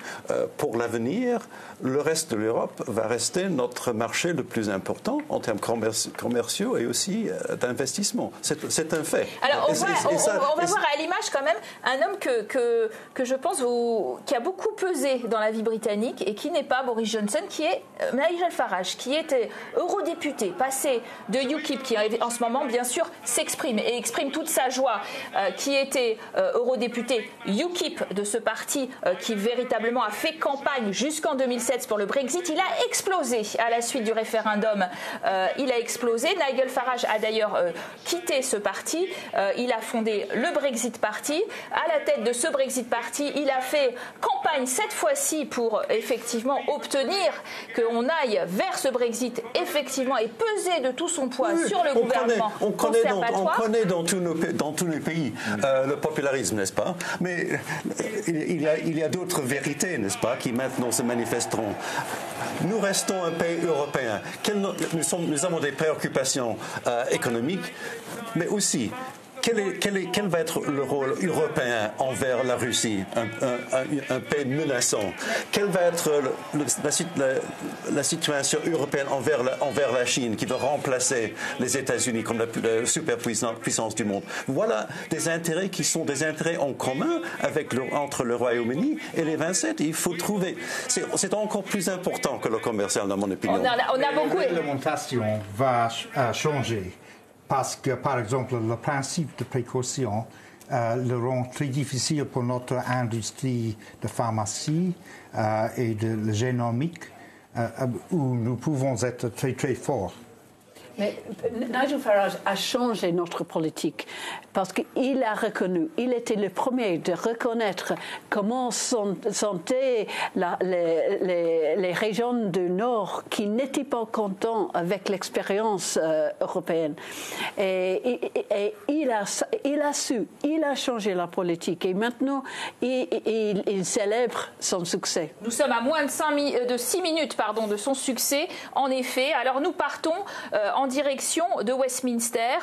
pour l'avenir, le reste de l'Europe va rester notre marché le plus important en termes commerciaux et aussi d'investissement. C'est un fait. Alors on va voir à l'image quand même un homme que je pense qui a beaucoup pesé dans la vie britannique et qui n'est pas Boris Johnson, qui est Nigel Farage, qui était eurodéputé, passé de UKIP, qui en ce moment bien sûr s'exprime et exprime toute sa joie, qui était eurodéputé UKIP de ce parti qui véritablement a fait campagne jusqu'en 2007 pour le Brexit. Il a explosé à la suite du référendum. Il a explosé. Nigel Farage a d'ailleurs quitté ce parti. Il a fondé le Brexit Party. À la tête de ce Brexit Party, il a fait campagne cette fois-ci pour effectivement obtenir qu'on aille vers ce Brexit effectivement et peser de tout son poids sur le gouvernement conservatoire. On connaît dans tous les pays le popularisme, n'est-ce pas? Mais il y a d'autres vérités, n'est-ce pas, qui maintenant se manifesteront. Nous restons un pays européen. Nous avons des préoccupations économiques, mais aussi quel va être le rôle européen envers la Russie, un pays menaçant? Quelle va être la situation européenne envers la Chine, qui va remplacer les États-Unis comme la superpuissance du monde? Voilà des intérêts qui sont des intérêts en commun entre le Royaume-Uni et les 27. Il faut trouver. C'est encore plus important que le commercial, dans mon opinion. On a beaucoup. La réglementation va changer. Parce que, par exemple, le principe de précaution le rend très difficile pour notre industrie de pharmacie et de génomique, où nous pouvons être très, très forts. Mais Nigel Farage a changé notre politique parce qu'il a reconnu, il était le premier de reconnaître comment sentaient les régions du Nord qui n'étaient pas contents avec l'expérience européenne. Et il a changé la politique et maintenant il célèbre son succès. Nous sommes à moins de 6 minutes de son succès, en effet. Alors nous partons en en direction de Westminster.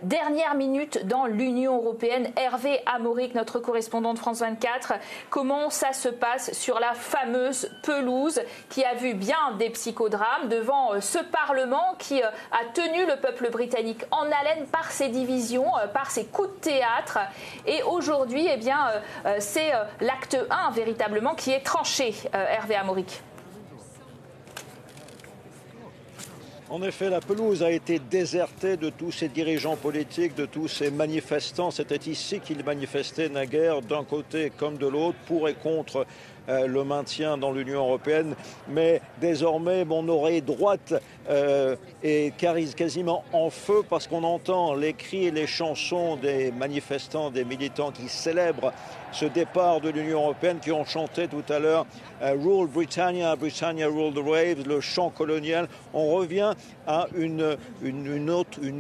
Dernière minute dans l'Union européenne. Hervé Amorik, notre correspondant de France 24. Comment ça se passe sur la fameuse pelouse qui a vu bien des psychodrames devant ce Parlement qui a tenu le peuple britannique en haleine par ses divisions, par ses coups de théâtre. Et aujourd'hui, eh bien, c'est l'acte 1 véritablement qui est tranché, Hervé Amorik. En effet, la pelouse a été désertée de tous ces dirigeants politiques, de tous ces manifestants. C'était ici qu'ils manifestaient naguère d'un côté comme de l'autre, pour et contre le maintien dans l'Union européenne. Mais désormais, mon oreille droite est quasiment en feu parce qu'on entend les cris et les chansons des manifestants, des militants qui célèbrent ce départ de l'Union européenne, qui ont chanté tout à l'heure Rule Britannia, Britannia Rule the Waves, le chant colonial. On revient à une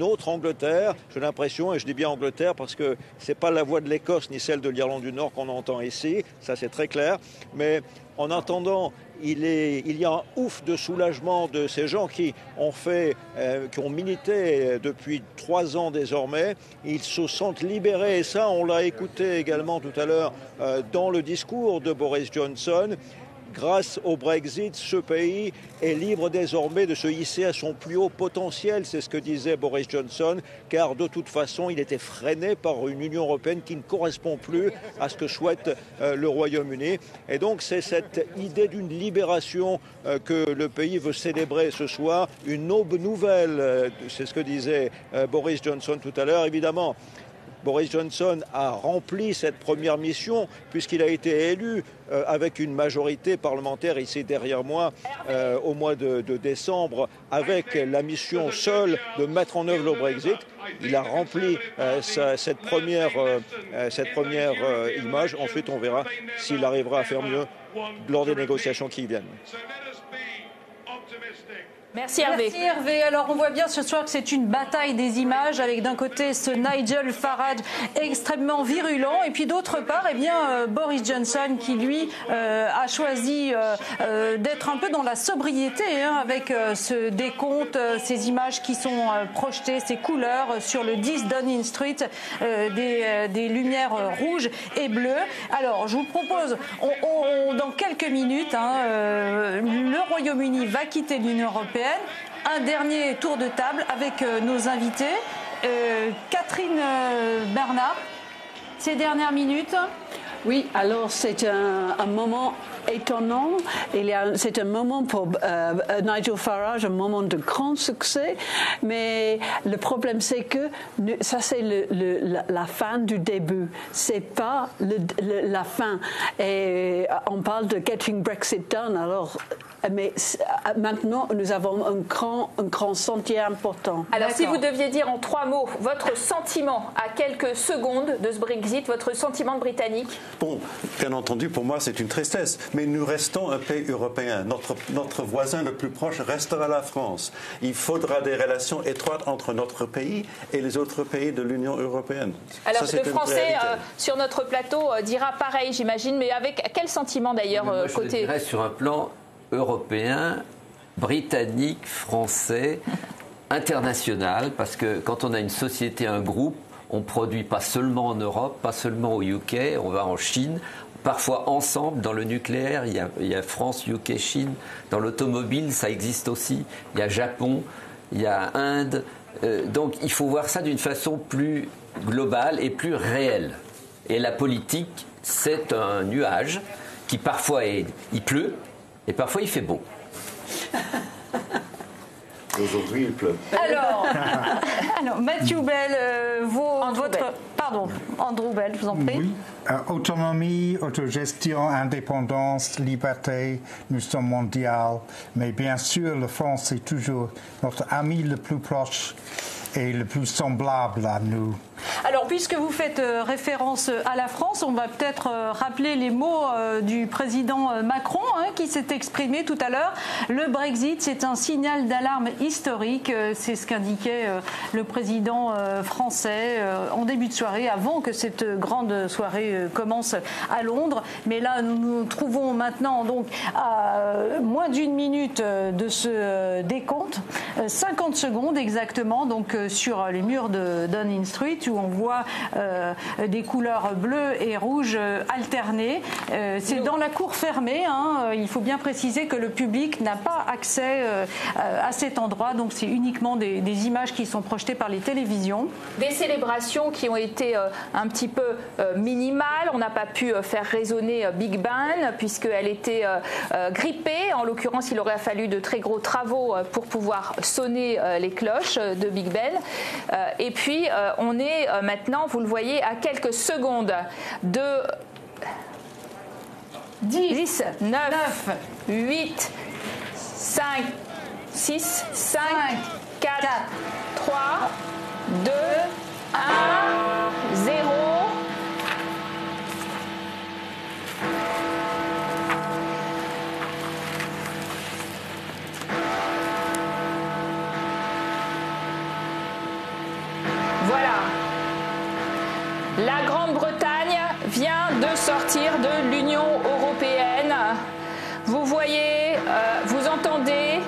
autre Angleterre, j'ai l'impression, et je dis bien Angleterre parce que c'est pas la voix de l'Écosse ni celle de l'Irlande du Nord qu'on entend ici, ça c'est très clair, mais en attendant, il y a un ouf de soulagement de ces gens qui ont milité depuis 3 ans désormais. Ils se sentent libérés et ça, on l'a écouté également tout à l'heure dans le discours de Boris Johnson. Grâce au Brexit, ce pays est libre désormais de se hisser à son plus haut potentiel, c'est ce que disait Boris Johnson, car de toute façon, il était freiné par une Union européenne qui ne correspond plus à ce que souhaite le Royaume-Uni. Et donc, c'est cette idée d'une libération que le pays veut célébrer ce soir, une aube nouvelle, c'est ce que disait Boris Johnson tout à l'heure, évidemment. Boris Johnson a rempli cette première mission puisqu'il a été élu avec une majorité parlementaire ici derrière moi au mois de décembre avec la mission seule de mettre en œuvre le Brexit. Il a rempli cette première image. Ensuite, on verra s'il arrivera à faire mieux lors des négociations qui viennent. Merci Hervé. Merci Hervé. Alors on voit bien ce soir que c'est une bataille des images avec d'un côté ce Nigel Farage extrêmement virulent et puis d'autre part Boris Johnson qui lui a choisi d'être un peu dans la sobriété avec ce décompte, ces images qui sont projetées, ces couleurs sur le 10 Downing Street, des lumières rouges et bleues. Alors je vous propose, dans quelques minutes, le Royaume-Uni va quitter l'Union européenne. Un dernier tour de table avec nos invités. Catherine Bernard, ces dernières minutes. Oui, alors c'est un moment étonnant. C'est un moment pour Nigel Farage, un moment de grand succès. Mais le problème, c'est que ça, c'est la fin du début. C'est pas la fin. Et on parle de getting Brexit done. Alors, mais maintenant, nous avons un grand sentier important. Alors, si vous deviez dire en 3 mots votre sentiment à quelques secondes de ce Brexit, votre sentiment de Britannique. Bon, bien entendu, pour moi, c'est une tristesse. Mais nous restons un pays européen. Notre voisin le plus proche restera la France. Il faudra des relations étroites entre notre pays et les autres pays de l'Union européenne. Alors, le Français, sur notre plateau, dira pareil, j'imagine. Mais avec quel sentiment, d'ailleurs, côté... Je dirais sur un plan européen, britannique, français, international, parce que quand on a une société, un groupe, on ne produit pas seulement en Europe, pas seulement au UK, on va en Chine, parfois ensemble. Dans le nucléaire, il y a France, UK, Chine. Dans l'automobile, ça existe aussi. Il y a Japon, il y a Inde. Donc il faut voir ça d'une façon plus globale et plus réelle. Et la politique, c'est un nuage qui parfois il pleut, et parfois, il fait beau. Aujourd'hui, il pleut. Alors Matthew Bell, Pardon, Andrew Bell, je vous en prie. Oui. Autonomie, autogestion, indépendance, liberté, nous sommes mondiaux. Mais bien sûr, la France est toujours notre ami le plus proche et le plus semblable à nous. Alors, puisque vous faites référence à la France, on va peut-être rappeler les mots du président Macron qui s'est exprimé tout à l'heure. Le Brexit, c'est un signal d'alarme historique. C'est ce qu'indiquait le président français en début de soirée, avant que cette grande soirée commence à Londres. Mais là, nous nous trouvons maintenant donc à moins d'une minute de ce décompte, 50 secondes exactement, donc sur les murs de Downing Street, où on voit des couleurs bleues et rouges alternées. C'est dans la cour fermée. Il faut bien préciser que le public n'a pas accès à cet endroit. Donc c'est uniquement des images qui sont projetées par les télévisions. Des célébrations qui ont été un petit peu minimales. On n'a pas pu faire résonner Big Ben puisqu'elle était grippée. En l'occurrence, il aurait fallu de très gros travaux pour pouvoir sonner les cloches de Big Ben. Et puis, on est maintenant, vous le voyez, à quelques secondes de 10, 9, 8, 5, 6, 5, 4, 3, 2, 1, 0. Voilà. La Grande-Bretagne vient de sortir de l'Union européenne. Vous voyez, vous entendez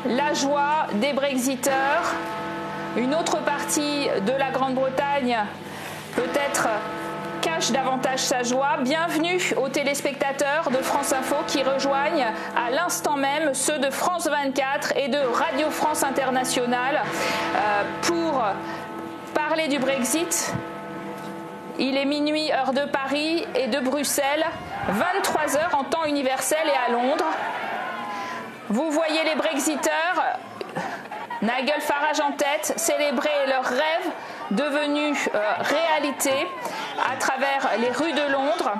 la joie des Brexiteurs. Une autre partie de la Grande-Bretagne peut-être cache davantage sa joie. Bienvenue aux téléspectateurs de France Info qui rejoignent à l'instant même ceux de France 24 et de Radio France Internationale pour parler du Brexit. Il est minuit, heure de Paris et de Bruxelles, 23h en temps universel et à Londres. Vous voyez les Brexiteurs, Nigel Farage en tête, célébrer leur rêve devenu réalité à travers les rues de Londres.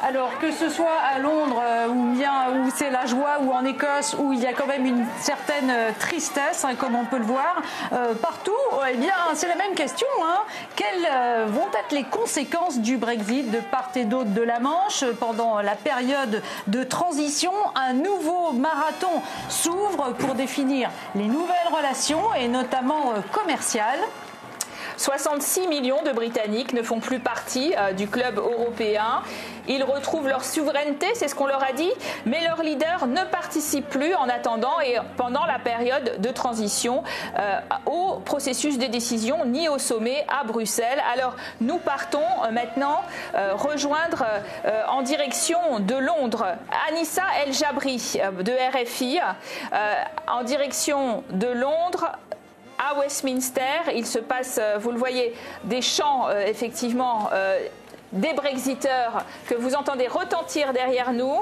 Alors que ce soit à Londres où c'est la joie, ou en Écosse où il y a quand même une certaine tristesse, comme on peut le voir, partout, eh bien c'est la même question. Quelles vont être les conséquences du Brexit de part et d'autre de la Manche pendant la période de transition? Un nouveau marathon s'ouvre pour définir les nouvelles relations et notamment commerciales. 66 millions de Britanniques ne font plus partie du club européen. Ils retrouvent leur souveraineté, c'est ce qu'on leur a dit, mais leurs leaders ne participent plus en attendant et pendant la période de transition au processus de décision ni au sommet à Bruxelles. Alors nous partons maintenant rejoindre en direction de Londres Anissa El Jabri de RFI en direction de Londres. À Westminster, il se passe, vous le voyez, des chants effectivement des Brexiteurs que vous entendez retentir derrière nous.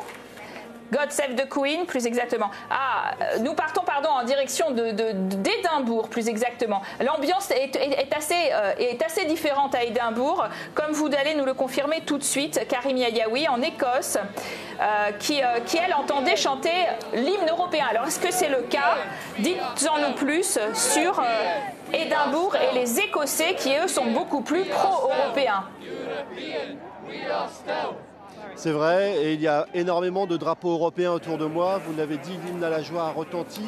God Save the Queen, plus exactement. Nous partons, en direction d'Édimbourg, plus exactement. L'ambiance est assez différente à Édimbourg, comme vous allez nous le confirmer tout de suite, Karim Yayaoui, en Écosse, qui elle, entendait chanter l'hymne européen. Alors, est-ce que c'est le cas? Dites-en-nous plus sur Édimbourg et les Écossais, qui, eux, sont beaucoup plus pro-européens. C'est vrai, et il y a énormément de drapeaux européens autour de moi. Vous l'avez dit, l'hymne à la joie a retenti.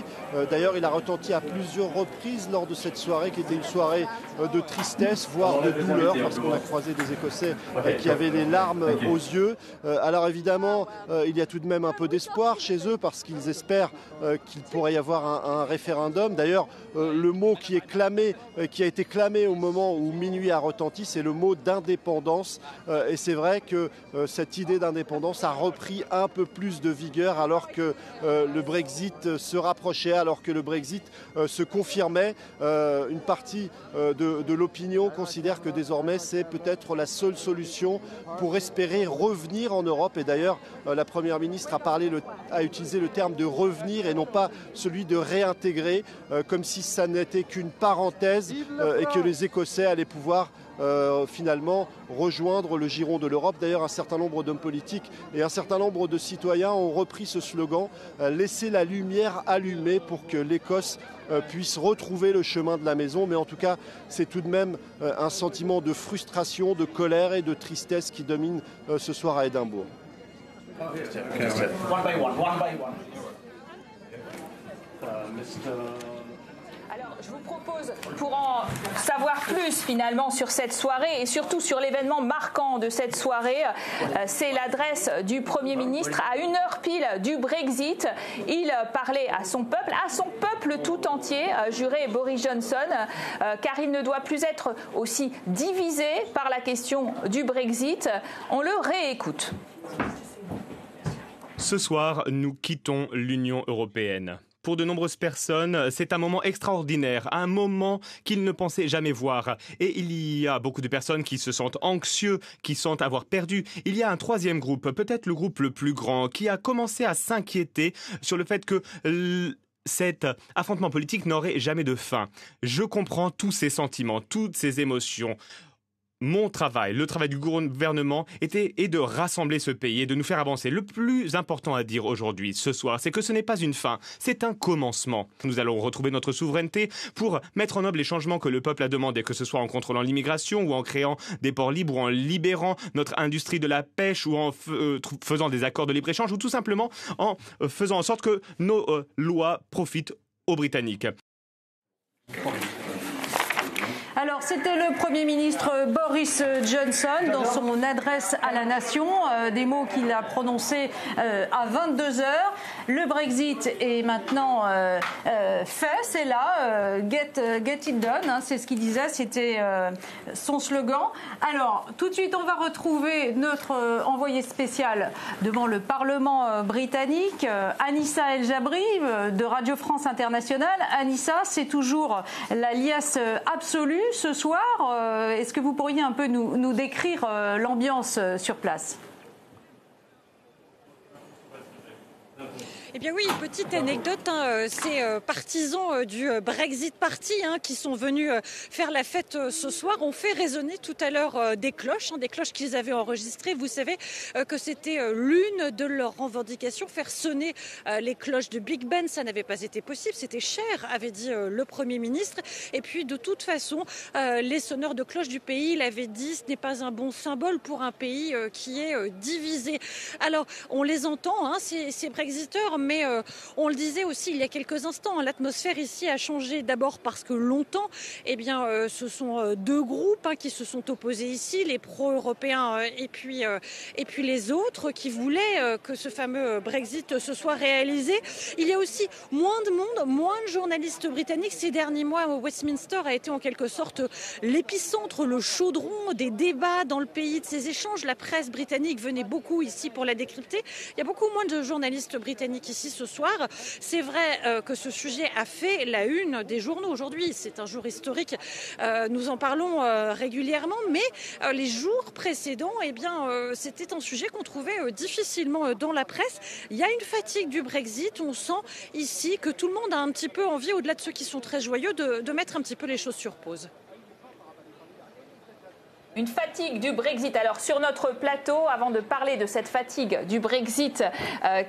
D'ailleurs, il a retenti à plusieurs reprises lors de cette soirée, qui était une soirée de tristesse, voire de douleur, parce qu'on a croisé des Écossais qui avaient des larmes aux yeux. Alors évidemment, il y a tout de même un peu d'espoir chez eux, parce qu'ils espèrent qu'il pourrait y avoir un référendum. D'ailleurs, le mot qui a été clamé au moment où minuit a retenti, c'est le mot d'indépendance. Et c'est vrai que cette idée d'indépendance a repris un peu plus de vigueur alors que le Brexit se rapprochait, alors que le Brexit se confirmait. Une partie de l'opinion considère que désormais c'est peut-être la seule solution pour espérer revenir en Europe. Et d'ailleurs, la Première ministre a utilisé le terme de revenir et non pas celui de réintégrer, comme si ça n'était qu'une parenthèse et que les Écossais allaient pouvoir finalement rejoindre le giron de l'Europe. D'ailleurs, un certain nombre d'hommes politiques et un certain nombre de citoyens ont repris ce slogan « Laissez la lumière allumée » pour que l'Écosse puisse retrouver le chemin de la maison. Mais en tout cas, c'est tout de même un sentiment de frustration, de colère et de tristesse qui domine ce soir à Édimbourg. Alors, je vous propose, pour en savoir plus finalement sur cette soirée et surtout sur l'événement marquant de cette soirée, c'est l'adresse du Premier ministre à 1 heure pile du Brexit. Il parlait à son peuple tout entier, jurait Boris Johnson, car il ne doit plus être aussi divisé par la question du Brexit. On le réécoute. Ce soir, nous quittons l'Union européenne. Pour de nombreuses personnes, c'est un moment extraordinaire, un moment qu'ils ne pensaient jamais voir. Et il y a beaucoup de personnes qui se sentent anxieux, qui sentent avoir perdu. Il y a un troisième groupe, peut-être le groupe le plus grand, qui a commencé à s'inquiéter sur le fait que cet affrontement politique n'aurait jamais de fin. Je comprends tous ces sentiments, toutes ces émotions. Mon travail, le travail du gouvernement est de rassembler ce pays et de nous faire avancer. Le plus important à dire aujourd'hui, ce soir, c'est que ce n'est pas une fin, c'est un commencement. Nous allons retrouver notre souveraineté pour mettre en œuvre les changements que le peuple a demandé, que ce soit en contrôlant l'immigration ou en créant des ports libres ou en libérant notre industrie de la pêche ou en faisant des accords de libre-échange ou tout simplement en faisant en sorte que nos lois profitent aux Britanniques. Alors, c'était le Premier ministre Boris Johnson dans son adresse à la nation, des mots qu'il a prononcés à 22h. Le Brexit est maintenant fait, c'est là, get it done, hein, c'est ce qu'il disait, c'était son slogan. Alors, tout de suite, on va retrouver notre envoyé spécial devant le Parlement britannique, Anissa El Jabri de Radio France Internationale. Anissa, c'est toujours la liesse absolue ce soir. Est-ce que vous pourriez un peu nous décrire l'ambiance sur place ? Eh bien oui, petite anecdote, hein, ces partisans du Brexit Party qui sont venus faire la fête ce soir ont fait résonner tout à l'heure des cloches qu'ils avaient enregistrées. Vous savez que c'était l'une de leurs revendications, faire sonner les cloches de Big Ben. Ça n'avait pas été possible, c'était cher, avait dit le Premier ministre. Et puis de toute façon, les sonneurs de cloches du pays l'avaient dit, ce n'est pas un bon symbole pour un pays qui est divisé. Alors on les entend, ces Brexiteurs, mais on le disait aussi il y a quelques instants, l'atmosphère ici a changé d'abord parce que longtemps, ce sont deux groupes qui se sont opposés ici, les pro-européens et puis les autres qui voulaient que ce fameux Brexit se soit réalisé. Il y a aussi moins de monde, moins de journalistes britanniques. Ces derniers mois, Westminster a été en quelque sorte l'épicentre, le chaudron des débats dans le pays, de ces échanges. La presse britannique venait beaucoup ici pour la décrypter. Il y a beaucoup moins de journalistes britanniques ici ce soir. C'est vrai que ce sujet a fait la une des journaux aujourd'hui. C'est un jour historique. Nous en parlons régulièrement, mais les jours précédents, c'était un sujet qu'on trouvait difficilement dans la presse. Il y a une fatigue du Brexit. On sent ici que tout le monde a un petit peu envie, au-delà de ceux qui sont très joyeux, de mettre un petit peu les choses sur pause. Une fatigue du Brexit. Alors sur notre plateau, avant de parler de cette fatigue du Brexit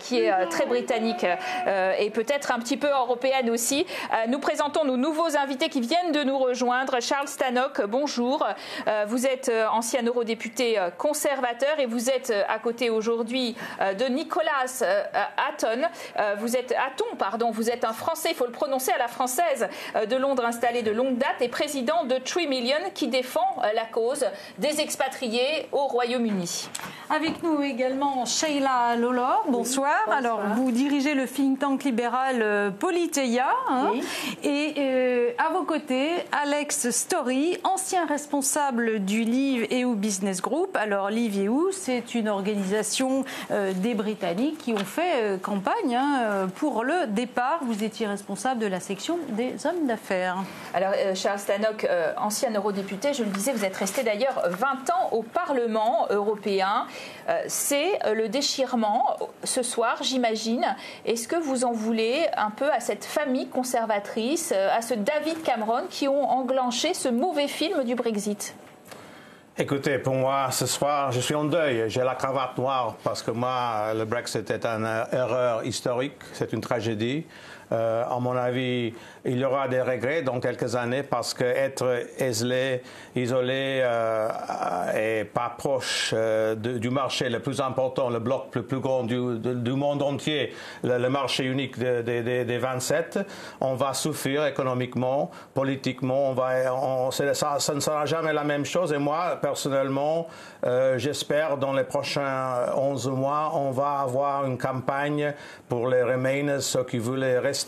qui est très britannique et peut-être un petit peu européenne aussi, nous présentons nos nouveaux invités qui viennent de nous rejoindre. Charles Tannock, bonjour. Vous êtes ancien eurodéputé conservateur et vous êtes à côté aujourd'hui de Nicolas Hatton. Vous êtes un Français, il faut le prononcer à la française, de Londres installé de longue date et président de 3 Million qui défend la cause des expatriés au Royaume-Uni. Avec nous également Sheila Lolor, bonsoir. Bonsoir. Alors, vous dirigez le think tank libéral Politeia. Oui. Et à vos côtés, Alex Story, ancien responsable du Leave EU Business Group. Alors, Leave EU, c'est une organisation des Britanniques qui ont fait campagne pour le départ. Vous étiez responsable de la section des hommes d'affaires. Alors, Charles Tannock, ancien eurodéputé, je le disais, vous êtes resté d'ailleurs 20 ans au Parlement européen. C'est le déchirement ce soir, j'imagine. Est-ce que vous en voulez un peu à cette famille conservatrice, à ce David Cameron qui ont enclenché ce mauvais film du Brexit ? Écoutez, pour moi, ce soir, je suis en deuil. J'ai la cravate noire parce que moi, le Brexit est une erreur historique, c'est une tragédie. À mon avis, il y aura des regrets dans quelques années parce qu'être isolé et pas proche du marché le plus important, le bloc le plus grand du monde entier, le marché unique des 27, on va souffrir économiquement, politiquement. Ça ne sera jamais la même chose. Et moi, personnellement, j'espère dans les prochains 11 mois, on va avoir une campagne pour les Remainers, ceux qui voulaient rester,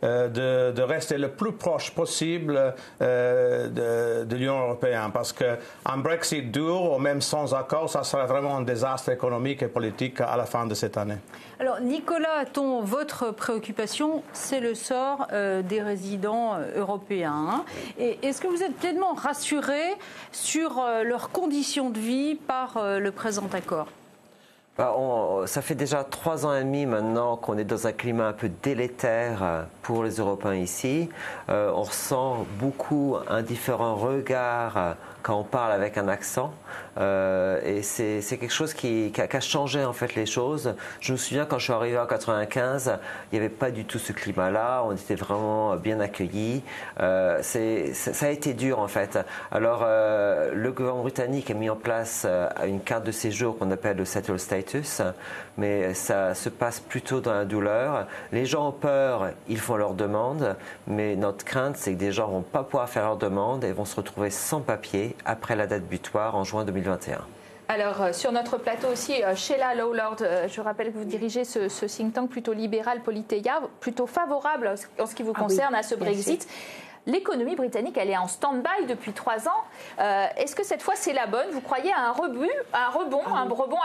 de rester le plus proche possible de l'Union européenne. Parce qu'un Brexit dur, ou même sans accord, ça sera vraiment un désastre économique et politique à la fin de cette année. Alors, Nicolas Hatton, votre préoccupation, c'est le sort des résidents européens. Et est-ce que vous êtes pleinement rassuré sur leurs conditions de vie par le présent accord ? Ça fait déjà 3 ans et demi maintenant qu'on est dans un climat un peu délétère pour les Européens ici. On ressent beaucoup un différent regard quand on parle avec un accent. Et c'est quelque chose qui a changé en fait les choses. Je me souviens quand je suis arrivé en 95, il n'y avait pas du tout ce climat-là. On était vraiment bien accueillis. Ça a été dur en fait. Alors le gouvernement britannique a mis en place une carte de séjour qu'on appelle le Settled Status, mais ça se passe plutôt dans la douleur. Les gens ont peur, ils font leur demande, mais notre crainte c'est que des gens ne vont pas pouvoir faire leur demande et vont se retrouver sans papier après la date butoir en juin 2021. Alors, sur notre plateau aussi, Sheila Lowlord, je rappelle que vous dirigez ce think tank plutôt libéral, Politeia, plutôt favorable en ce qui vous concerne à ce Brexit. L'économie britannique, elle est en stand-by depuis 3 ans. Est-ce que cette fois, c'est la bonne? Vous croyez à un rebond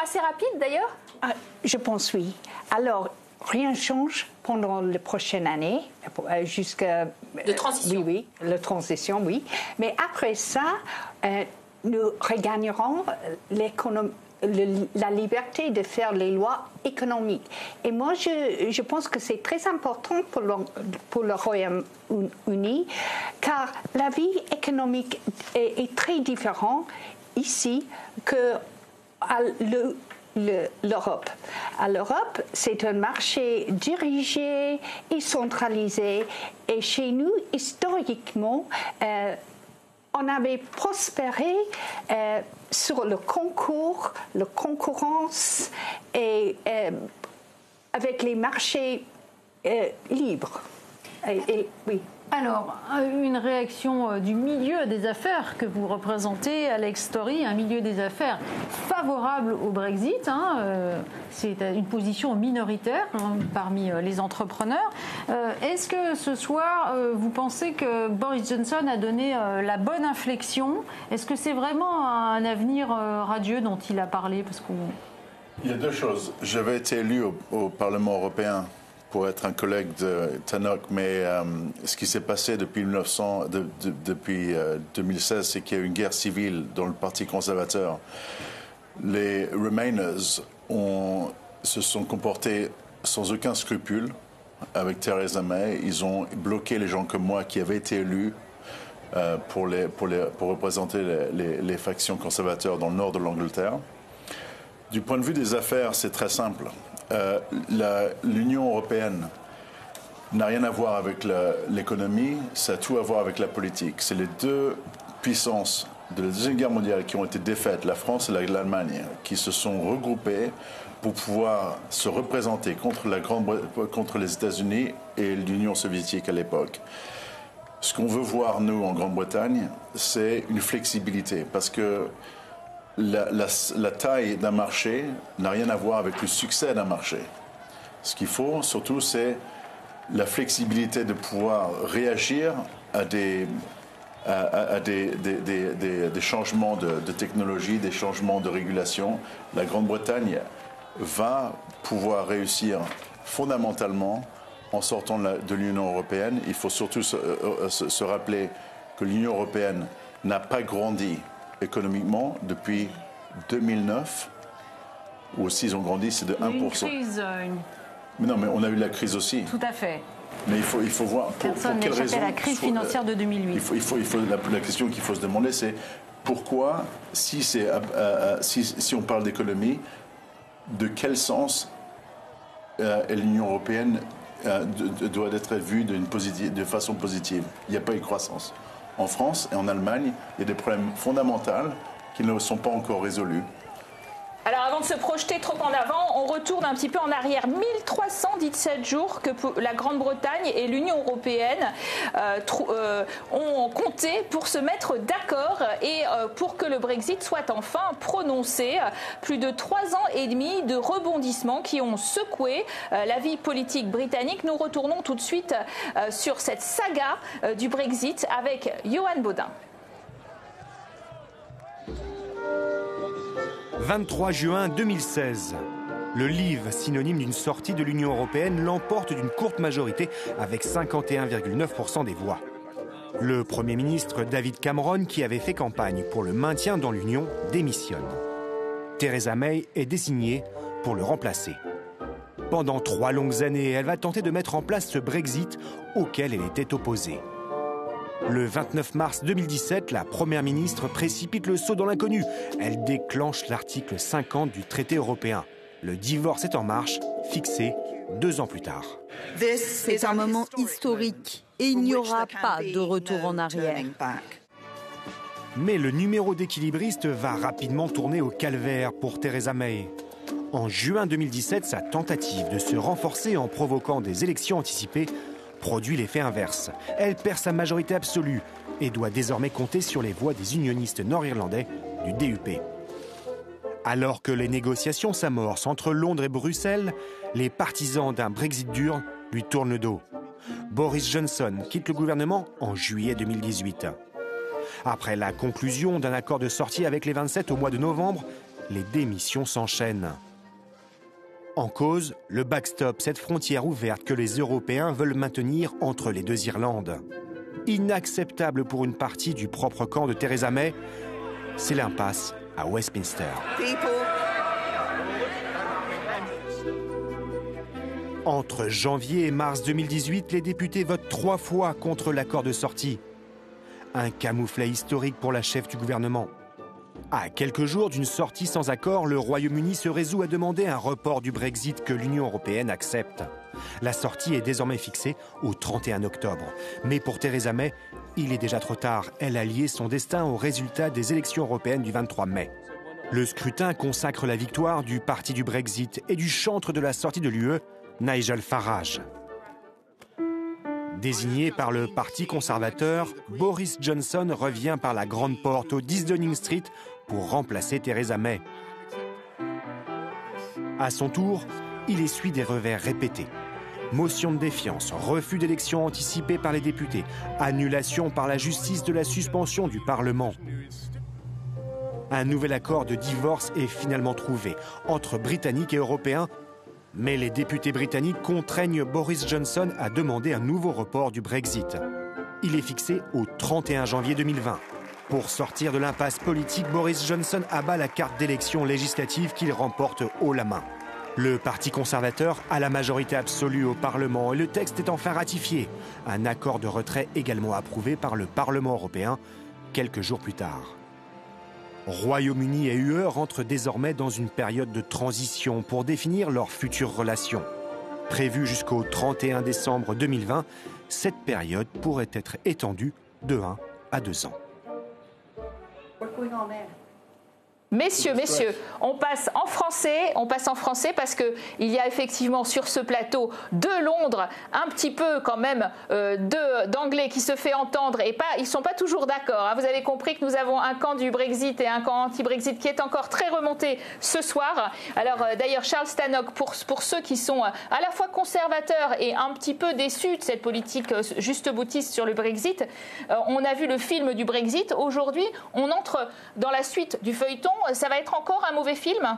assez rapide d'ailleurs? Je pense oui. Alors, rien ne change pendant les prochaines années, jusqu'à... De transition. Oui, la transition, oui. Mais après ça, nous regagnerons la liberté de faire les lois économiques. Et moi, je pense que c'est très important pour le Royaume-Uni, car la vie économique est très différente ici que l'Europe. À l'Europe, c'est un marché dirigé et centralisé. Et chez nous, historiquement, on avait prospéré sur le concours, la concurrence et avec les marchés libres. Oui. Alors, une réaction du milieu des affaires que vous représentez, Alex Story, un milieu des affaires favorable au Brexit. C'est une position minoritaire parmi les entrepreneurs. Est-ce que ce soir, vous pensez que Boris Johnson a donné la bonne inflexion? Est-ce que c'est vraiment un avenir radieux dont il a parlé? Il y a 2 choses. J'avais été élu au Parlement européen pour être un collègue de Tannock, mais ce qui s'est passé depuis 2016, c'est qu'il y a eu une guerre civile dans le Parti conservateur. Les Remainers se sont comportés sans aucun scrupule avec Theresa May. Ils ont bloqué les gens comme moi qui avaient été élus pour représenter les factions conservateurs dans le nord de l'Angleterre. Du point de vue des affaires, c'est très simple. L'Union européenne n'a rien à voir avec l'économie, ça a tout à voir avec la politique. C'est les 2 puissances de la Deuxième Guerre mondiale qui ont été défaites, la France et l'Allemagne, qui se sont regroupées pour pouvoir se représenter contre les États-Unis et l'Union soviétique à l'époque. Ce qu'on veut voir, nous, en Grande-Bretagne, c'est une flexibilité, parce que la taille d'un marché n'a rien à voir avec le succès d'un marché. Ce qu'il faut, surtout, c'est la flexibilité de pouvoir réagir à des changements de technologie, des changements de régulation. La Grande-Bretagne va pouvoir réussir fondamentalement en sortant de l'Union européenne. Il faut surtout se rappeler que l'Union européenne n'a pas grandi économiquement depuis 2009, ou aussi ils ont grandi, c'est de 1%. Une crise. Mais non, mais on a eu la crise aussi. Tout à fait. Mais il faut voir pour quelle raison. La crise financière de 2008. La question qu'il faut se demander, c'est pourquoi, si on parle d'économie, de quel sens l'Union européenne doit être vue de façon positive? Il n'y a pas eu de croissance. En France et en Allemagne, il y a des problèmes fondamentaux qui ne sont pas encore résolus. Alors avant de se projeter trop en avant, on retourne un petit peu en arrière. 1317 jours que la Grande-Bretagne et l'Union européenne ont compté pour se mettre d'accord et pour que le Brexit soit enfin prononcé. Plus de 3 ans et demi de rebondissements qui ont secoué la vie politique britannique. Nous retournons tout de suite sur cette saga du Brexit avec Johan Baudin. 23 juin 2016. Le Leave, synonyme d'une sortie de l'Union européenne, l'emporte d'une courte majorité avec 51,9% des voix. Le Premier ministre David Cameron, qui avait fait campagne pour le maintien dans l'Union, démissionne. Theresa May est désignée pour le remplacer. Pendant 3 longues années, elle va tenter de mettre en place ce Brexit auquel elle était opposée. Le 29 mars 2017, la Première ministre précipite le saut dans l'inconnu. Elle déclenche l'article 50 du traité européen. Le divorce est en marche, fixé 2 ans plus tard. C'est un moment historique et il n'y aura pas de retour en arrière. Mais le numéro d'équilibriste va rapidement tourner au calvaire pour Theresa May. En juin 2017, sa tentative de se renforcer en provoquant des élections anticipées produit l'effet inverse. Elle perd sa majorité absolue et doit désormais compter sur les voix des unionistes nord-irlandais du DUP. Alors que les négociations s'amorcent entre Londres et Bruxelles, les partisans d'un Brexit dur lui tournent le dos. Boris Johnson quitte le gouvernement en juillet 2018. Après la conclusion d'un accord de sortie avec les 27 au mois de novembre, les démissions s'enchaînent. En cause, le backstop, cette frontière ouverte que les Européens veulent maintenir entre les 2 Irlandes. Inacceptable pour une partie du propre camp de Theresa May, c'est l'impasse à Westminster. Entre janvier et mars 2018, les députés votent 3 fois contre l'accord de sortie. Un camouflet historique pour la chef du gouvernement. À quelques jours d'une sortie sans accord, le Royaume-Uni se résout à demander un report du Brexit que l'Union européenne accepte. La sortie est désormais fixée au 31 octobre. Mais pour Theresa May, il est déjà trop tard. Elle a lié son destin au résultat des élections européennes du 23 mai. Le scrutin consacre la victoire du parti du Brexit et du chantre de la sortie de l'UE, Nigel Farage. Désigné par le Parti conservateur, Boris Johnson revient par la grande porte au 10 Downing Street pour remplacer Theresa May. À son tour, il essuie des revers répétés. Motion de défiance, refus d'élection anticipée par les députés, annulation par la justice de la suspension du Parlement. Un nouvel accord de divorce est finalement trouvé entre Britanniques et Européens, mais les députés britanniques contraignent Boris Johnson à demander un nouveau report du Brexit. Il est fixé au 31 janvier 2020. Pour sortir de l'impasse politique, Boris Johnson abat la carte d'élection législative qu'il remporte haut la main. Le Parti conservateur a la majorité absolue au Parlement et le texte est enfin ratifié. Un accord de retrait également approuvé par le Parlement européen quelques jours plus tard. Royaume-Uni et UE rentrent désormais dans une période de transition pour définir leurs futures relations. Prévue jusqu'au 31 décembre 2020, cette période pourrait être étendue de 1 à 2 ans. Messieurs, on passe en français parce que il y a effectivement sur ce plateau de Londres un petit peu quand même d'anglais qui se fait entendre et ils sont pas toujours d'accord. Vous avez compris que nous avons un camp du Brexit et un camp anti-Brexit qui est encore très remonté ce soir. Alors d'ailleurs Charles Stanhope, pour ceux qui sont à la fois conservateurs et un petit peu déçus de cette politique juste-boutiste sur le Brexit, on a vu le film du Brexit. Aujourd'hui, on entre dans la suite du feuilleton. Ça va être encore un mauvais film ?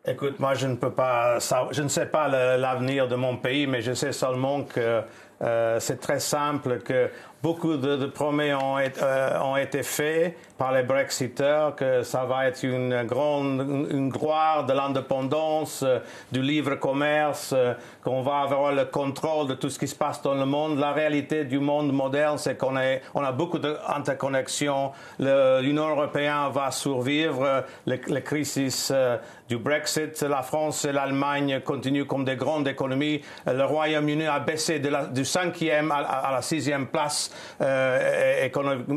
Écoute, moi je ne sais pas l'avenir de mon pays, mais je sais seulement que c'est très simple que beaucoup de promesses ont été faites par les Brexiteurs, que ça va être une gloire de l'indépendance, du libre commerce, qu'on va avoir le contrôle de tout ce qui se passe dans le monde. La réalité du monde moderne, c'est qu'on a beaucoup d'interconnexions. L'Union européenne va survivre, les crises du Brexit. La France et l'Allemagne continuent comme des grandes économies. Le Royaume-Uni a baissé du 5e à la 6e place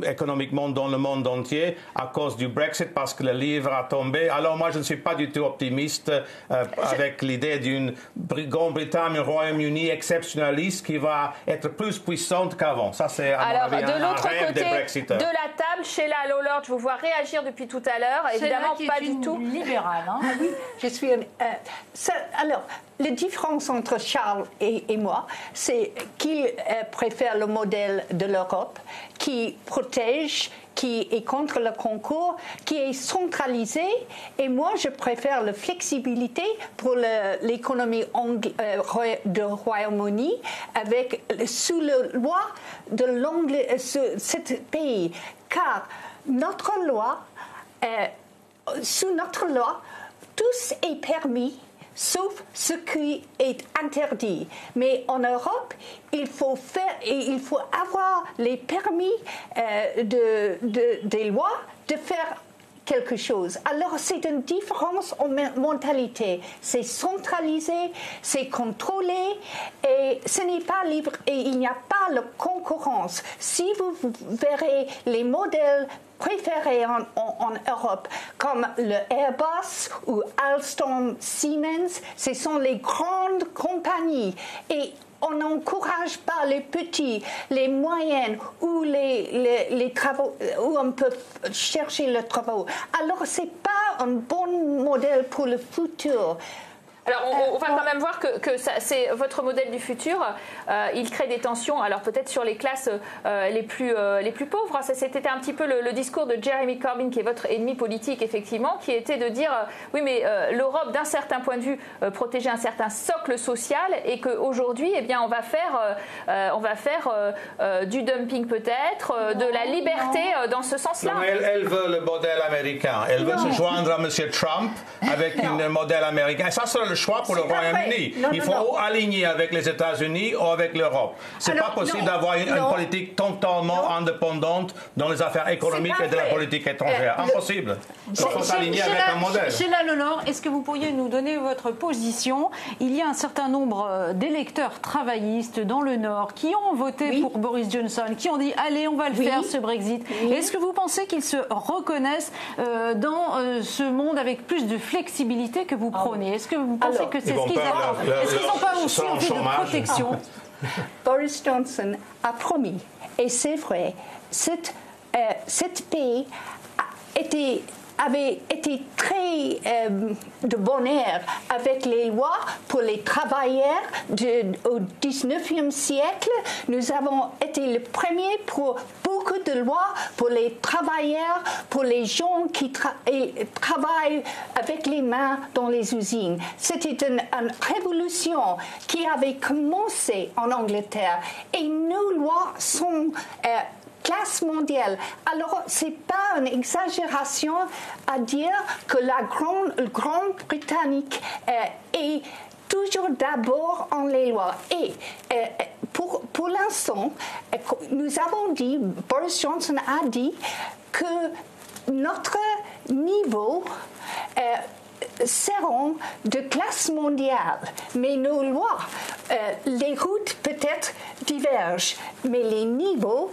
économiquement dans le monde entier à cause du Brexit, parce que le livre a tombé. Alors moi, je ne suis pas du tout optimiste avec l'idée d'une Grande-Bretagne, un Royaume-Uni exceptionnaliste qui va être plus puissante qu'avant. Ça, c'est à mon avis un rêve des Brexiteurs. De la table, Sheila Lolord, je vous vois réagir depuis tout à l'heure. Évidemment, pas du tout libérale. Hein. Oui, je suis alors, la différence entre Charles et moi, c'est qu'il préfère le modèle de l'Europe qui protège, qui est contre le concours, qui est centralisé. Et moi, je préfère la flexibilité pour l'économie du Royaume-Uni sous la loi de ce pays. Car notre loi, sous notre loi, tout est permis, sauf ce qui est interdit. Mais en Europe, il faut avoir les permis des lois de faire quelque chose. Alors, c'est une différence en mentalité. C'est centralisé, c'est contrôlé, et ce n'est pas libre, et il n'y a pas de concurrence. Si vous verrez les modèles préférés en Europe, comme le Airbus ou Alstom, Siemens, ce sont les grandes compagnies. Et on n'encourage pas les petits, les moyennes ou les travaux où on peut chercher le travail. Alors, ce n'est pas un bon modèle pour le futur. Alors, on va quand même voir que c'est votre modèle du futur. Il crée des tensions, alors peut-être sur les classes les plus pauvres. C'était un petit peu le discours de Jeremy Corbyn, qui est votre ennemi politique, effectivement, qui était de dire oui, mais l'Europe, d'un certain point de vue, protégeait un certain socle social, et qu'aujourd'hui, eh bien, on va faire du dumping peut-être, de la liberté dans ce sens-là. Non, elle veut le modèle américain. Elle veut se joindre à M. Trump avec un modèle américain. Et ça sera le choix pour le Royaume-Uni. Il faut aligner avec les États-Unis ou avec l'Europe. C'est pas possible d'avoir une politique totalement indépendante dans les affaires économiques et de la politique étrangère. Impossible. Il faut s'aligner avec un modèle. Sheila Lolord, est-ce que vous pourriez nous donner votre position? Il y a un certain nombre d'électeurs travaillistes dans le Nord qui ont voté pour Boris Johnson, qui ont dit allez, on va le faire, ce Brexit. Est-ce que vous pensez qu'ils se reconnaissent dans ce monde avec plus de flexibilité que vous prônez? Est-ce que vous pensez que c'est ce qu'ils attendent? Est-ce qu'ils n'ont pas aussi envie de protection? Boris Johnson a promis, et c'est vrai, cet pays avait été très de bonheur avec les lois pour les travailleurs au 19e siècle. Nous avons été le premier pour beaucoup de lois pour les travailleurs, pour les gens qui travaillent avec les mains dans les usines. C'était une révolution qui avait commencé en Angleterre, et nos lois sont classe mondiale. Alors, ce n'est pas une exagération à dire que la Grande-Britannique est toujours d'abord en les lois. Et pour l'instant, nous avons dit, Boris Johnson a dit que notre niveau seront de classe mondiale, mais nos lois, les routes peut-être divergent, mais les niveaux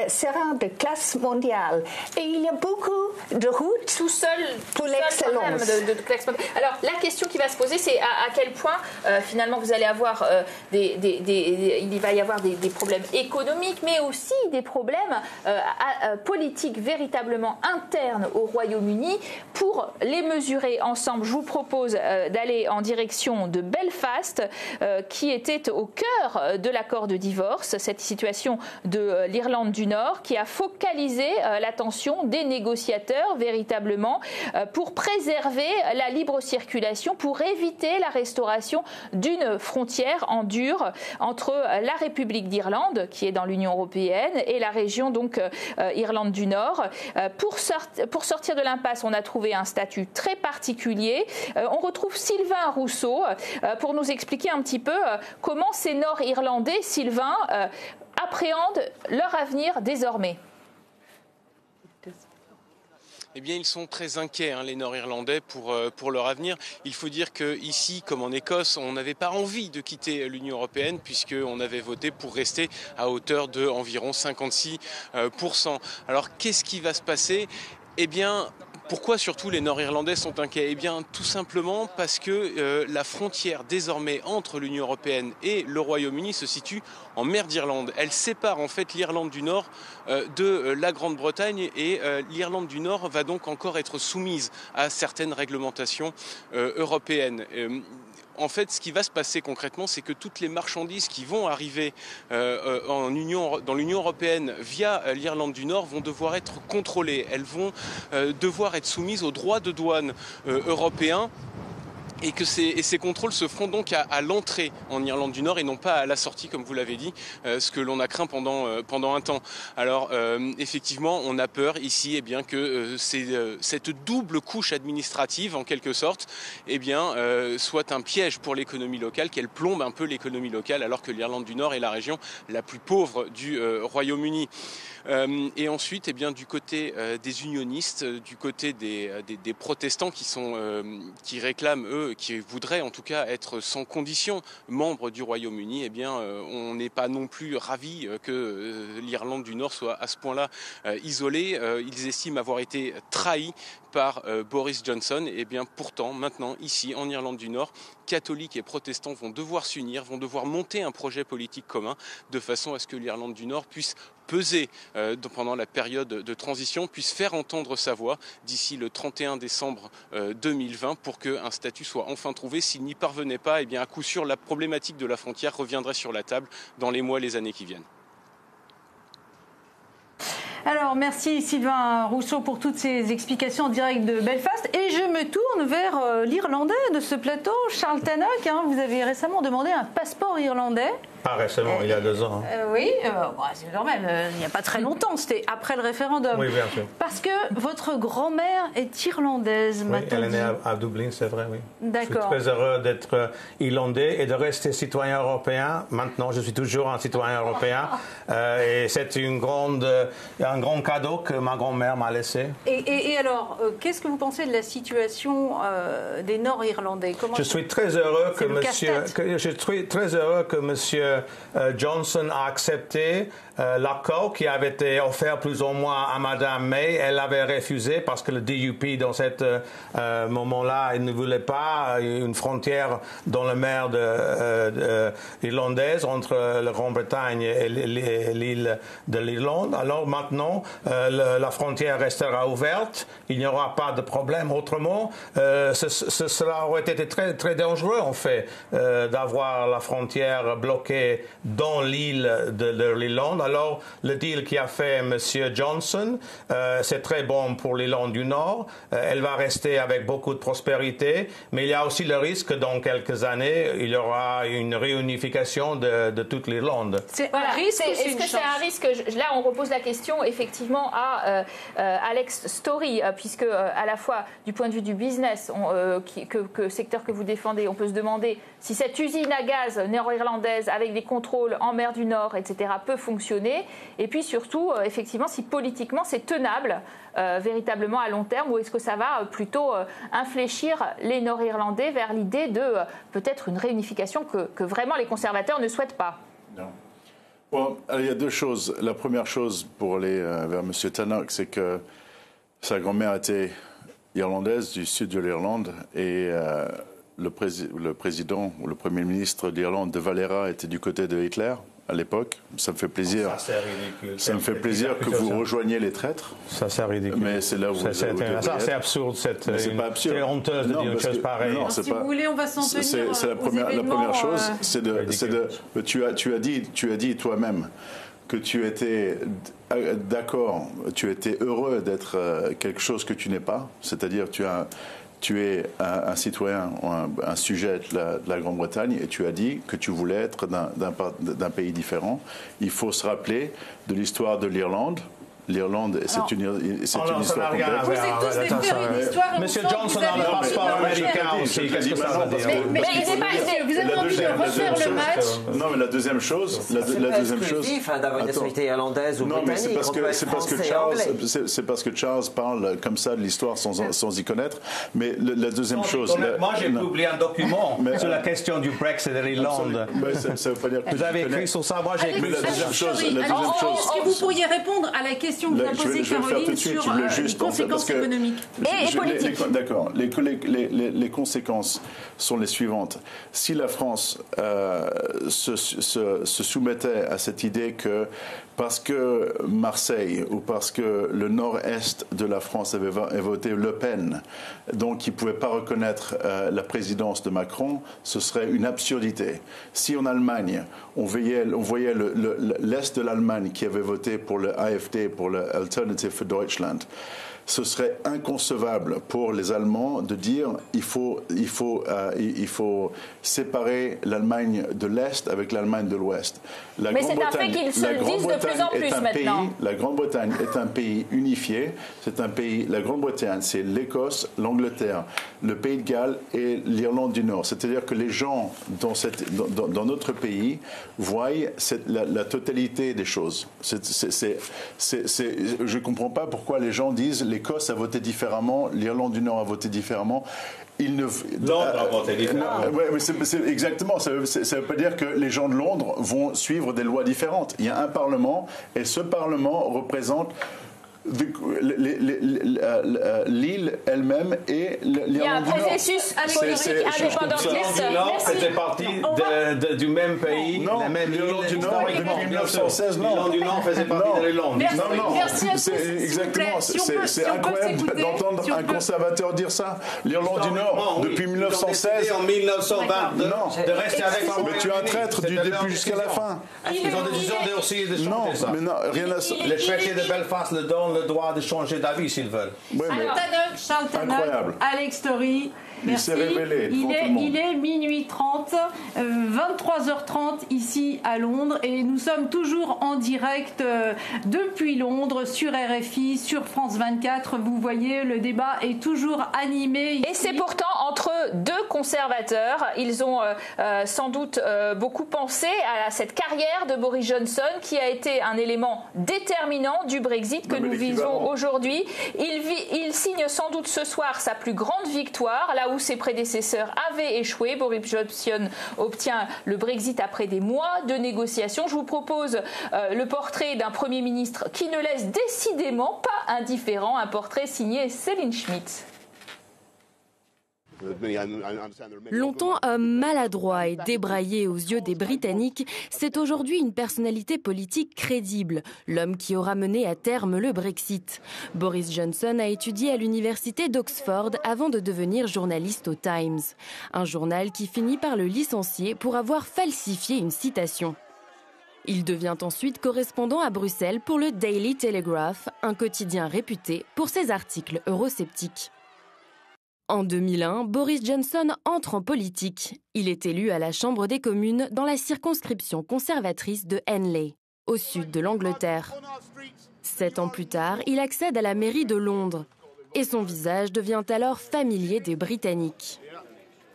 seront de classe mondiale. Et il y a beaucoup de routes tout seul pour l'excellence. Alors, la question qui va se poser, c'est à quel point, finalement, vous allez avoir il va y avoir des problèmes économiques, mais aussi des problèmes politiques véritablement internes au Royaume-Uni. Pour les mesurer ensemble, je vous propose d'aller en direction de Belfast, qui est était au cœur de l'accord de divorce, cette situation de l'Irlande du Nord qui a focalisé l'attention des négociateurs véritablement pour préserver la libre circulation, pour éviter la restauration d'une frontière en dur entre la République d'Irlande, qui est dans l'Union européenne, et la région donc Irlande du Nord. Pour sortir de l'impasse, on a trouvé un statut très particulier. On retrouve Sylvain Rousseau pour nous expliquer un petit peu comment ces Nord-Irlandais, Sylvain, appréhendent leur avenir désormais. Eh bien, ils sont très inquiets, les Nord-Irlandais, pour leur avenir. Il faut dire qu'ici, comme en Écosse, on n'avait pas envie de quitter l'Union européenne puisqu'on avait voté pour rester à hauteur de environ 56%. Alors, qu'est-ce qui va se passer ? Eh bien, pourquoi surtout les Nord-Irlandais sont inquiets ? Eh bien, tout simplement parce que la frontière désormais entre l'Union européenne et le Royaume-Uni se situe en mer d'Irlande. Elle sépare en fait l'Irlande du Nord de la Grande-Bretagne et l'Irlande du Nord va donc encore être soumise à certaines réglementations européennes. En fait, ce qui va se passer concrètement, c'est que toutes les marchandises qui vont arriver dans l'Union européenne via l'Irlande du Nord vont devoir être contrôlées. Elles vont devoir être soumises aux droits de douane européens. Et que ces contrôles se feront donc à l'entrée en Irlande du Nord et non pas à la sortie, comme vous l'avez dit, ce que l'on a craint pendant un temps. Alors, effectivement, on a peur ici que cette double couche administrative, en quelque sorte, soit un piège pour l'économie locale, qu'elle plombe un peu l'économie locale, alors que l'Irlande du Nord est la région la plus pauvre du Royaume-Uni. Et ensuite, du côté des unionistes, du côté des protestants qui réclament, eux, qui voudraient en tout cas être sans condition membres du Royaume-Uni, on n'est pas non plus ravis que l'Irlande du Nord soit à ce point-là isolée. Ils estiment avoir été trahis par Boris Johnson. Et bien pourtant, maintenant, ici, en Irlande du Nord, catholiques et protestants vont devoir s'unir, vont devoir monter un projet politique commun de façon à ce que l'Irlande du Nord puisse peser pendant la période de transition, puisse faire entendre sa voix d'ici le 31 décembre 2020 pour qu'un statut soit enfin trouvé. S'il n'y parvenait pas, à coup sûr, la problématique de la frontière reviendrait sur la table dans les mois, les années qui viennent. Alors, merci Sylvain Rousseau pour toutes ces explications en direct de Belfast. Et je me tourne vers l'Irlandais de ce plateau, Charles Tannock. Vous avez récemment demandé un passeport irlandais. Pas récemment, il y a 2 ans. Oui, c'est quand même, il n'y a pas très longtemps, c'était après le référendum. Oui, bien sûr. Parce que votre grand-mère est irlandaise, oui, elle est née à Dublin, c'est vrai, oui. D'accord. Je suis très heureux d'être irlandais et de rester citoyen européen. Maintenant, je suis toujours un citoyen européen. Et c'est un grand cadeau que ma grand-mère m'a laissé. Et alors, qu'est-ce que vous pensez de la situation des Nord-Irlandais ? Je suis très heureux que monsieur Johnson a accepté l'accord qui avait été offert plus ou moins à Madame May. Elle l'avait refusé parce que le DUP, dans ce moment-là, il ne voulait pas une frontière dans la mer irlandaise entre la Grande-Bretagne et l'île de l'Irlande. Alors maintenant, la frontière restera ouverte. Il n'y aura pas de problème. Autrement, cela aurait été très, très dangereux, en fait, d'avoir la frontière bloquée dans l'île de l'Irlande. Alors, le deal qu'a fait M. Johnson, c'est très bon pour l'Irlande du Nord. Elle va rester avec beaucoup de prospérité, mais il y a aussi le risque que dans quelques années, il y aura une réunification de toute l'Irlande. C'est un risque ou c'est une chance ? Est-ce que c'est un risque ? Là, on repose la question effectivement à Alex Story, puisque à la fois du point de vue du business, secteur que vous défendez, on peut se demander si cette usine à gaz nord-irlandaise avec des contrôles en mer du Nord, etc., peut fonctionner. Et puis surtout, effectivement, si politiquement c'est tenable véritablement à long terme, ou est-ce que ça va plutôt infléchir les Nord-Irlandais vers l'idée de peut-être une réunification que vraiment les conservateurs ne souhaitent pas ? Non. Bon, alors, il y a 2 choses. La première chose pour aller vers M. Tannock, c'est que sa grand-mère était irlandaise du sud de l'Irlande et le président ou le premier ministre d'Irlande de Valera était du côté de Hitler à l'époque. Ça me fait plaisir. Ça, c'est ridicule. Ça me fait plaisir que vous rejoigniez les traîtres. Ça, c'est ridicule. Mais c'est là où ça, c'est absurde. C'est pas absurde. C'est honteuse de dire une chose pareille. Non, si vous voulez, on va s'en tenir. C'est la première chose. Tu as dit toi-même que tu étais d'accord, tu étais heureux d'être quelque chose que tu n'es pas, c'est-à-dire tu es un citoyen, un sujet de la Grande-Bretagne, et tu as dit que tu voulais être d'un pays différent. Il faut se rappeler de l'histoire de l'Irlande. L'Irlande, c'est une histoire complète. Vous êtes tous des frères d'une histoire. Monsieur Johnson a le passeport américain aussi. Qu'est-ce que ça veut dire? Mais vous avez envie de refaire le match. Non, mais la deuxième chose, d'avoir une nationalité irlandaise ou britannique. C'est parce que Charles parle comme ça de l'histoire sans y connaître. Mais la deuxième chose. Moi, j'ai publié un document sur la question du Brexit de l'Irlande. Vous avez écrit sur ça. Moi, j'ai écrit. La deuxième chose. Est-ce que vous pourriez répondre à la question que vous a posée Caroline sur les conséquences économiques et politiques? D'accord. Les conséquences sont les suivantes. Si la France se soumettait à cette idée que parce que Marseille ou parce que le nord-est de la France avait voté Le Pen, donc il ne pouvait pas reconnaître la présidence de Macron, ce serait une absurdité. Si en Allemagne, on voyait l'est de l'Allemagne qui avait voté pour le AfD, pour le Alternative für Deutschland, ce serait inconcevable pour les Allemands de dire il faut séparer l'Allemagne de l'Est avec l'Allemagne de l'Ouest. Mais c'est un fait qu'ils se le disent de plus en plus maintenant. La Grande-Bretagne est un pays unifié. C'est un pays. La Grande-Bretagne, c'est l'Écosse, l'Angleterre, le Pays de Galles et l'Irlande du Nord. C'est-à-dire que les gens dans notre pays voient la totalité des choses. Je ne comprends pas pourquoi les gens disent l'Écosse a voté différemment, l'Irlande du Nord a voté différemment. Londres a voté différemment. Ouais, mais exactement. Ça veut pas dire que les gens de Londres vont suivre des lois différentes. Il y a un Parlement et ce Parlement représente l'île elle-même et l'Irlande du Nord. Il y a un processus indépendantiste. L'Irlande faisait partie du même pays, la même île. L'Irlande du Nord depuis 1916, non. L'Irlande du Nord faisait partie de l'Irlande. Merci à tous. Exactement. C'est incroyable d'entendre un conservateur dire ça. L'Irlande du Nord depuis 1916. En 1922. Non. De rester avec la Mais tu es un traître du début jusqu'à la fin. Ils ont décidé aussi de changer ça. Non, rien à ça. Le traité de Belfast le donne le droit de changer d'avis s'ils veulent. Charles Tannock, Alex Story. Merci. Il est minuit 30, 23h30 ici à Londres et nous sommes toujours en direct depuis Londres sur RFI, sur France 24. Vous voyez, le débat est toujours animé. Et c'est pourtant entre deux conservateurs. Ils ont sans doute beaucoup pensé à cette carrière de Boris Johnson qui a été un élément déterminant du Brexit que nous vivons aujourd'hui. Il signe sans doute ce soir sa plus grande victoire, là où ses prédécesseurs avaient échoué. Boris Johnson obtient le Brexit après des mois de négociations. Je vous propose le portrait d'un Premier ministre qui ne laisse décidément pas indifférent, un portrait signé Céline Schmidt. Longtemps homme maladroit et débraillé aux yeux des Britanniques, c'est aujourd'hui une personnalité politique crédible, l'homme qui aura mené à terme le Brexit. Boris Johnson a étudié à l'université d'Oxford avant de devenir journaliste au Times, un journal qui finit par le licencier pour avoir falsifié une citation. Il devient ensuite correspondant à Bruxelles pour le Daily Telegraph, un quotidien réputé pour ses articles eurosceptiques. En 2001, Boris Johnson entre en politique. Il est élu à la Chambre des communes dans la circonscription conservatrice de Henley, au sud de l'Angleterre. 7 ans plus tard, il accède à la mairie de Londres et son visage devient alors familier des Britanniques.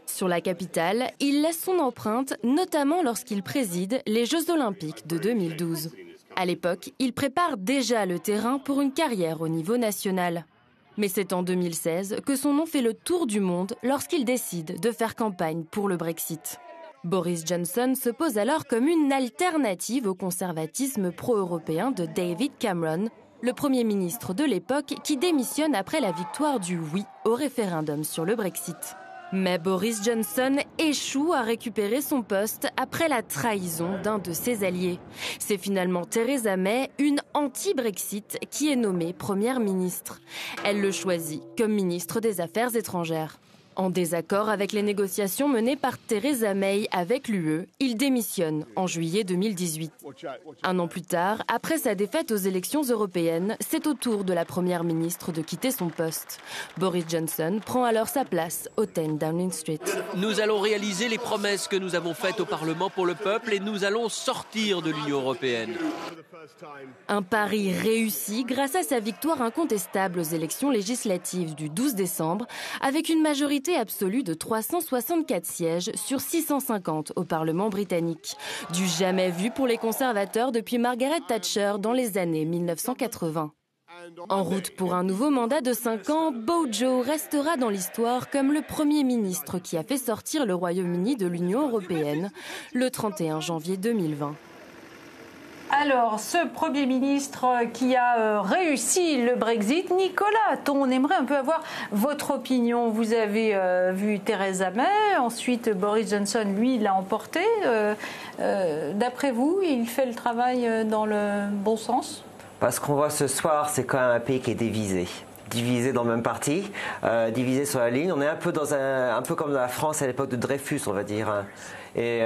Sur la capitale, il laisse son empreinte, notamment lorsqu'il préside les Jeux Olympiques de 2012. À l'époque, il prépare déjà le terrain pour une carrière au niveau national. Mais c'est en 2016 que son nom fait le tour du monde lorsqu'il décide de faire campagne pour le Brexit. Boris Johnson se pose alors comme une alternative au conservatisme pro-européen de David Cameron, le Premier ministre de l'époque qui démissionne après la victoire du oui au référendum sur le Brexit. Mais Boris Johnson échoue à récupérer son poste après la trahison d'un de ses alliés. C'est finalement Theresa May, une anti-Brexit, qui est nommée première ministre. Elle le choisit comme ministre des Affaires étrangères. En désaccord avec les négociations menées par Theresa May avec l'UE, il démissionne en juillet 2018. Un an plus tard, après sa défaite aux élections européennes, c'est au tour de la première ministre de quitter son poste. Boris Johnson prend alors sa place au 10 Downing Street. Nous allons réaliser les promesses que nous avons faites au Parlement pour le peuple et nous allons sortir de l'Union européenne. Un pari réussi grâce à sa victoire incontestable aux élections législatives du 12 décembre, avec une majorité absolue de 364 sièges sur 650 au Parlement britannique. Du jamais vu pour les conservateurs depuis Margaret Thatcher dans les années 1980. En route pour un nouveau mandat de 5 ans, Bojo restera dans l'histoire comme le Premier ministre qui a fait sortir le Royaume-Uni de l'Union européenne le 31 janvier 2020. Alors, ce Premier ministre qui a réussi le Brexit, Nicolas, on aimerait un peu avoir votre opinion. Vous avez vu Theresa May, ensuite Boris Johnson, lui, l'a emporté. D'après vous, il fait le travail dans le bon sens ? Parce qu'on voit ce soir, c'est quand même un pays qui est divisé dans le même parti, divisé sur la ligne. On est un peu comme dans la France à l'époque de Dreyfus, on va dire. Et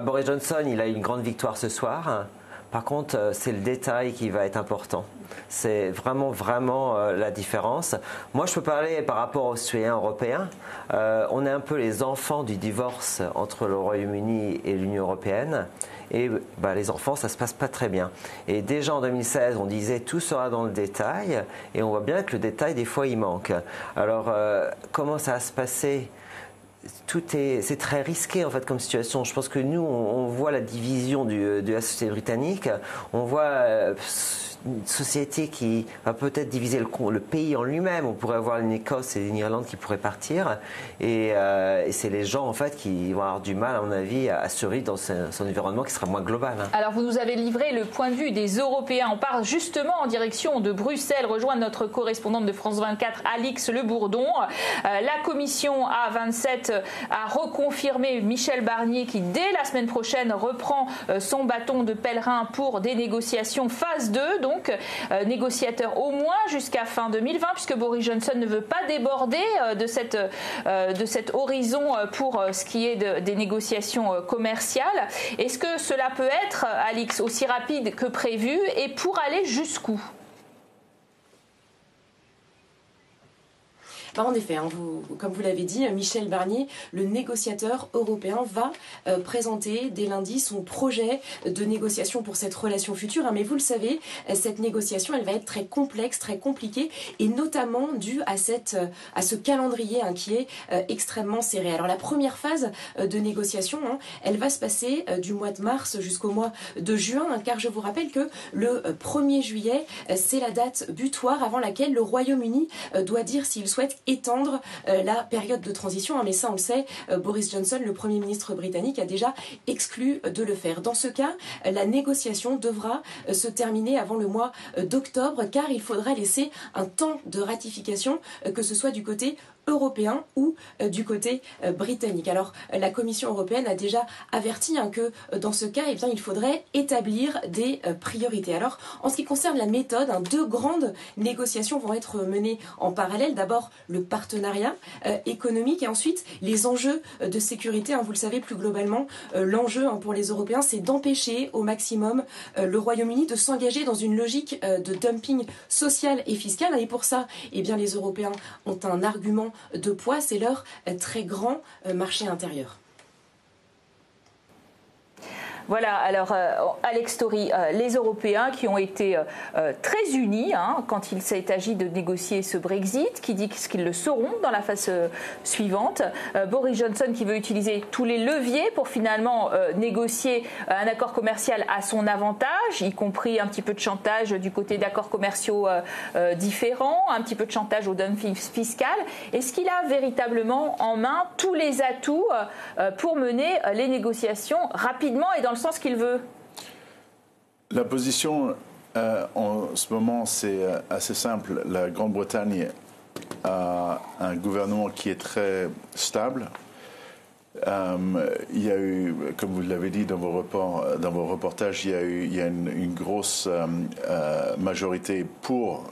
Boris Johnson, il a eu une grande victoire ce soir. Par contre, c'est le détail qui va être important. C'est vraiment la différence. Moi, je peux parler par rapport aux citoyens européens. On est un peu les enfants du divorce entre le Royaume-Uni et l'Union européenne. Et les enfants, ça se passe pas très bien. Et déjà en 2016, on disait tout sera dans le détail. Et on voit bien que le détail, des fois, il manque. Alors, comment ça va se passer ? C'est très risqué en fait comme situation. Je pense que nous, on voit la division de la société britannique. On voit une société qui va peut-être diviser le pays en lui-même. On pourrait avoir une Écosse et une Irlande qui pourraient partir. Et c'est les gens en fait qui vont avoir du mal, à mon avis, à survivre dans son environnement qui sera moins global. Alors vous nous avez livré le point de vue des Européens. On part justement en direction de Bruxelles, rejoindre notre correspondante de France 24, Alix Le Bourdon. La commission A27 a reconfirmé Michel Barnier qui, dès la semaine prochaine, reprend son bâton de pèlerin pour des négociations phase 2. Donc, négociateur au moins jusqu'à fin 2020, puisque Boris Johnson ne veut pas déborder de cet horizon pour ce qui est des négociations commerciales. Est-ce que cela peut être, Alix, aussi rapide que prévu et pour aller jusqu'où ? En effet, comme vous l'avez dit, Michel Barnier, le négociateur européen, va présenter dès lundi son projet de négociation pour cette relation future. Mais vous le savez, cette négociation, elle va être très complexe, très compliquée, et notamment due à ce calendrier qui est extrêmement serré. Alors la première phase de négociation, elle va se passer du mois de mars jusqu'au mois de juin, car je vous rappelle que le 1er juillet, c'est la date butoir avant laquelle le Royaume-Uni doit dire s'il souhaite étendre la période de transition. Mais ça, on le sait, Boris Johnson, le Premier ministre britannique, a déjà exclu de le faire. Dans ce cas, la négociation devra se terminer avant le mois d'octobre, car il faudra laisser un temps de ratification, que ce soit du côté européen ou du côté britannique. Alors la Commission européenne a déjà averti que dans ce cas, il faudrait établir des priorités. Alors en ce qui concerne la méthode, 2 grandes négociations vont être menées en parallèle. D'abord le partenariat économique et ensuite les enjeux de sécurité. Vous le savez, plus globalement, l'enjeu pour les Européens, c'est d'empêcher au maximum le Royaume-Uni de s'engager dans une logique de dumping social et fiscal. Et pour ça, les Européens ont un argument de poids, c'est leur très grand marché intérieur. Voilà, alors Alex Story, les Européens qui ont été très unis quand il s'est agi de négocier ce Brexit, qui dit qu'ils le seront dans la phase suivante. Boris Johnson qui veut utiliser tous les leviers pour finalement négocier un accord commercial à son avantage, y compris un petit peu de chantage du côté d'accords commerciaux différents, un petit peu de chantage au dumping fiscal. Est-ce qu'il a véritablement en main tous les atouts pour mener les négociations rapidement et dans le sens qu'il veut? La position en ce moment, c'est assez simple. La Grande-Bretagne a un gouvernement qui est très stable. Il y a eu, comme vous l'avez dit dans vos reportages, il y a une grosse majorité pour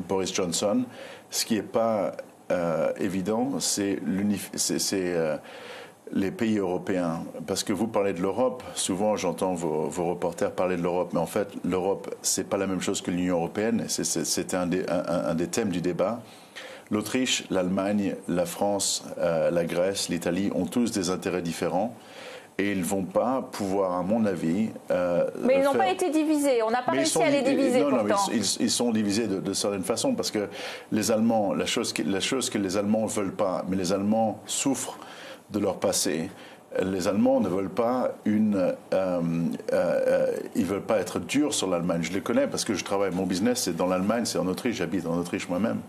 Boris Johnson. Ce qui n'est pas évident, c'est les pays européens. Parce que vous parlez de l'Europe, souvent j'entends vos reporters parler de l'Europe, mais en fait l'Europe, c'est pas la même chose que l'Union européenne. C'était un des thèmes du débat. L'Autriche, l'Allemagne, la France, la Grèce, l'Italie ont tous des intérêts différents. Et ils ne vont pas pouvoir, à mon avis... mais ils n'ont pas été divisés. On n'a pas réussi à les diviser, pourtant. Non, ils sont divisés de certaines façons, parce que les Allemands, la chose que les Allemands ne veulent pas, mais les Allemands souffrent de leur passé. Les Allemands ne veulent pas ils veulent pas être durs sur l'Allemagne. Je les connais parce que je travaille, mon business c'est dans l'Allemagne, c'est en Autriche, j'habite en Autriche moi-même.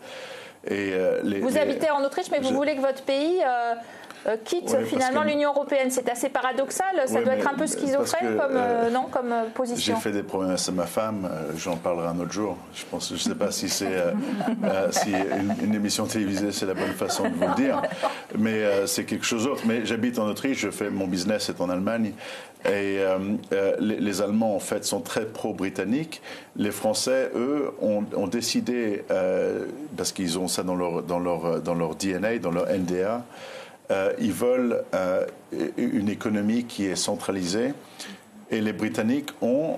Vous habitez en Autriche, mais vous voulez que votre pays quitte finalement l'Union européenne. C'est assez paradoxal, ça doit être un peu schizophrène comme position. J'ai fait des promesses à ma femme, j'en parlerai un autre jour. Je ne sais pas si c'est si une émission télévisée c'est la bonne façon de vous le dire, mais c'est quelque chose d'autre. Mais j'habite en Autriche, je fais mon business est en Allemagne. Et les Allemands, en fait, sont très pro-britanniques. Les Français, eux, ont décidé, parce qu'ils ont ça dans leur DNA, dans leur NDA, ils veulent une économie qui est centralisée. Et les Britanniques ont,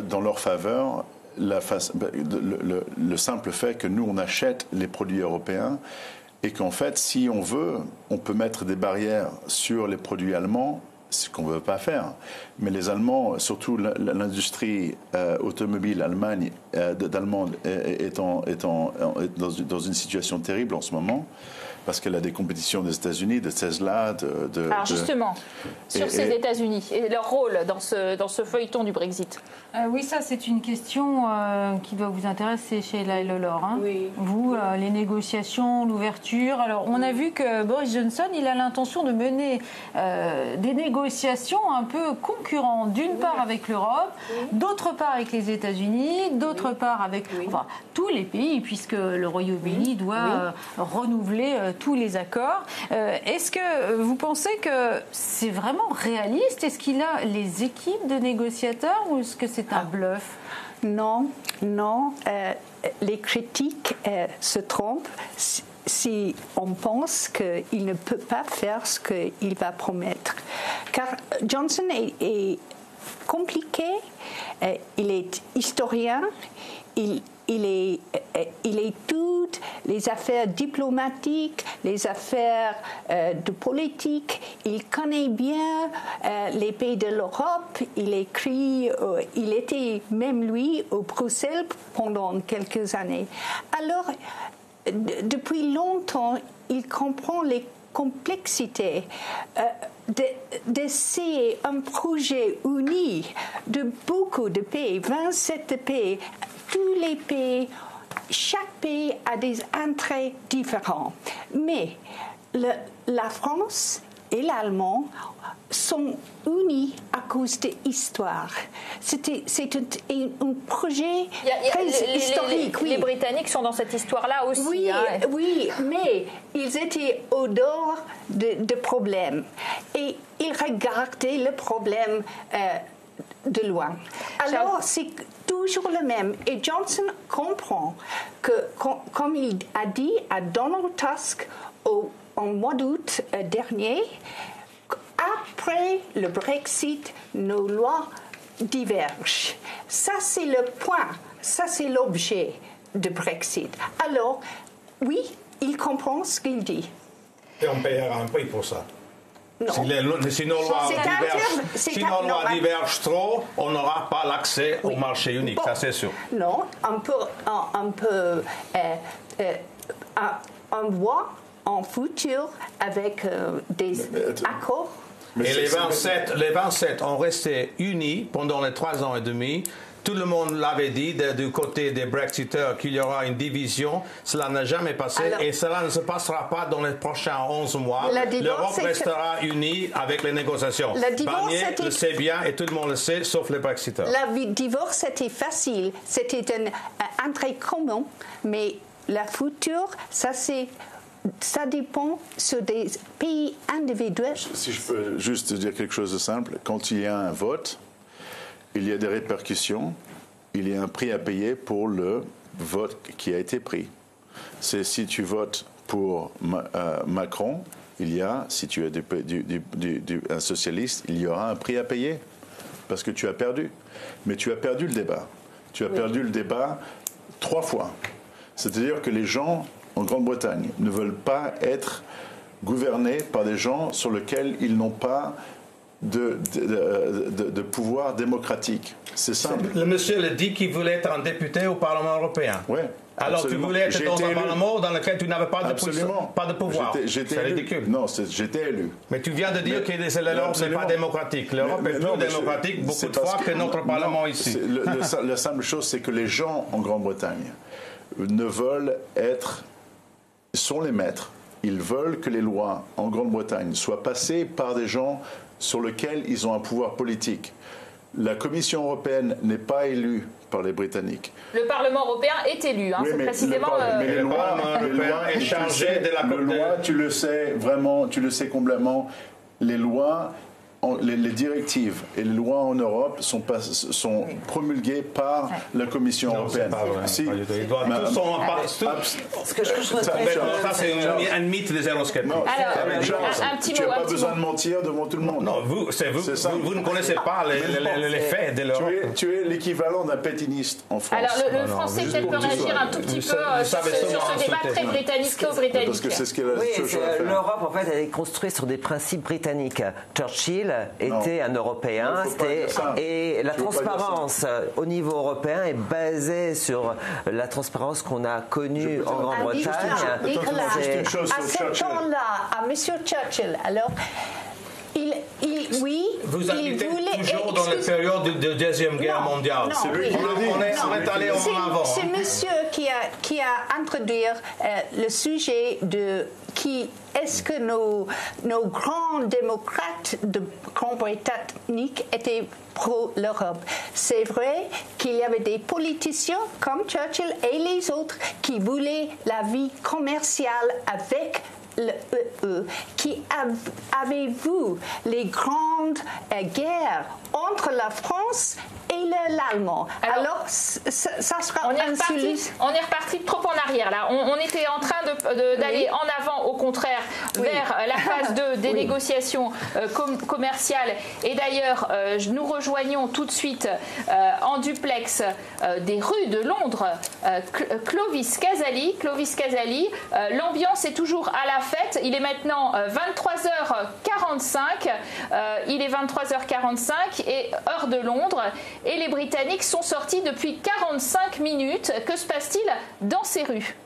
dans leur faveur, le simple fait que nous, on achète les produits européens et qu'en fait, si on veut, on peut mettre des barrières sur les produits allemands, ce qu'on ne veut pas faire. Mais les Allemands, surtout l'industrie automobile allemande est dans une situation terrible en ce moment, parce qu'elle a des compétitions des États-Unis, de Tesla, Alors justement, sur ces États-Unis et leur rôle dans ce feuilleton du Brexit. Oui, ça c'est une question qui doit vous intéresser chez Laëlle Laure. Hein. Oui. Vous, les négociations, l'ouverture. Alors on a vu que Boris Johnson, il a l'intention de mener des négociations un peu concurrentes, d'une part avec l'Europe, d'autre part avec les États-Unis, d'autre part avec tous les pays, puisque le Royaume-Uni doit renouveler tous les accords. Est-ce que vous pensez que c'est vraiment réaliste? Est-ce qu'il a les équipes de négociateurs ou est-ce que c'est un bluff? Non. Les critiques se trompent si on pense qu'il ne peut pas faire ce qu'il va promettre. Car Johnson est compliqué, il est historien, il est toutes les affaires diplomatiques, les affaires de politique. Il connaît bien les pays de l'Europe. Il était même lui au Bruxelles pendant quelques années. Alors, depuis longtemps, il comprend les complexités d'essayer un projet uni de beaucoup de pays, 27 pays. Tous les pays, chaque pays a des intérêts différents. Mais la France et l'Allemagne sont unis à cause de l'histoire. C'est un projet très historique. Les Britanniques sont dans cette histoire-là aussi. Oui, oui, mais ils étaient au dehors de problèmes. Et ils regardaient le problème de loin. Alors, c'est toujours le même. Et Johnson comprend que, comme il a dit à Donald Tusk en mois d'août dernier, après le Brexit, nos lois divergent. Ça, c'est le point. Ça, c'est l'objet du Brexit. Alors, oui, il comprend ce qu'il dit. Et on payera un prix pour ça. Non. Si nos lois divergent trop, on n'aura pas l'accès au marché unique, ça c'est sûr. Non, on voit en futur avec des accords. Et les 27 ont resté unis pendant les 3 ans et demi. Tout le monde l'avait dit du côté des Brexiteurs qu'il y aura une division. Cela n'a jamais passé et cela ne se passera pas dans les prochains 11 mois. L'Europe restera unie avec les négociations. Barnier le sait bien et tout le monde le sait, sauf les Brexiteurs. Le divorce était facile. C'était un intérêt commun, mais la future, ça dépend sur des pays individuels. Si je peux juste dire quelque chose de simple, quand il y a un vote, il y a des répercussions, il y a un prix à payer pour le vote qui a été pris. C'est si tu votes pour Macron, si tu es un socialiste, il y aura un prix à payer parce que tu as perdu. Mais tu as perdu le débat. Tu as perdu le débat 3 fois. C'est-à-dire que les gens en Grande-Bretagne ne veulent pas être gouvernés par des gens sur lesquels ils n'ont pas de pouvoir démocratique. C'est simple. Le monsieur a dit qu'il voulait être un député au Parlement européen. Oui. Alors absolument. tu voulais être dans un Parlement dans lequel tu n'avais pas de pouvoir. J'étais c'est élu. ridicule. Non, j'étais élu. Mais tu viens de dire que l'Europe n'est pas démocratique. L'Europe est plus démocratique beaucoup de fois que notre Parlement ici. La simple chose, c'est que les gens en Grande-Bretagne ne veulent sont les maîtres. Ils veulent que les lois en Grande-Bretagne soient passées par des gens sur lesquels ils ont un pouvoir politique. La Commission européenne n'est pas élue par les Britanniques. Le Parlement européen est élu, oui, c'est précisément... Mais les lois est chargé de la loi, tu le sais vraiment, tu le sais complètement, les lois... Les directives et les lois en Europe sont promulguées par la Commission européenne. Pas vrai. Si. Ils doivent tous ça, c'est un mythe des eurosceptiques. Un petit tu n'as pas besoin mot. de mentir devant tout le monde. Non, vous ne connaissez pas les faits de l'Europe. Tu es l'équivalent d'un pétiniste en France. Alors le français peut-être peut réagir un tout petit peu sur ce débat très britannico-britannique. Parce que c'est ce qu'elle a toujours à faire. L'Europe, en fait, elle est construite sur des principes britanniques. Churchill était un Européen et la transparence au niveau européen est basée sur la transparence qu'on a connue en Grande-Bretagne. À ce temps-là, à M. Churchill, alors... Vous habitez toujours dans la période de la Deuxième Guerre mondiale. On est allé en avant. C'est monsieur qui a introduit le sujet de est-ce que nos grands démocrates de Grande-Bretagne étaient pro-l'Europe. C'est vrai qu'il y avait des politiciens comme Churchill et les autres qui voulaient la vie commerciale avec l'EE. Qui avez-vous les grandes guerres entre la France et l'Allemand? Alors ça sera on est reparti trop en arrière là. On était en train d'aller en avant, au contraire, vers la phase 2 des négociations commerciales. Et d'ailleurs, nous rejoignons tout de suite en duplex des rues de Londres Clovis Casali. Clovis Casali, l'ambiance est toujours à la fête. Il est maintenant 23h45. Il est 23h45 et heure de Londres. Et les Britanniques sont sortis depuis 45 minutes. Que se passe-t-il dans ces rues ?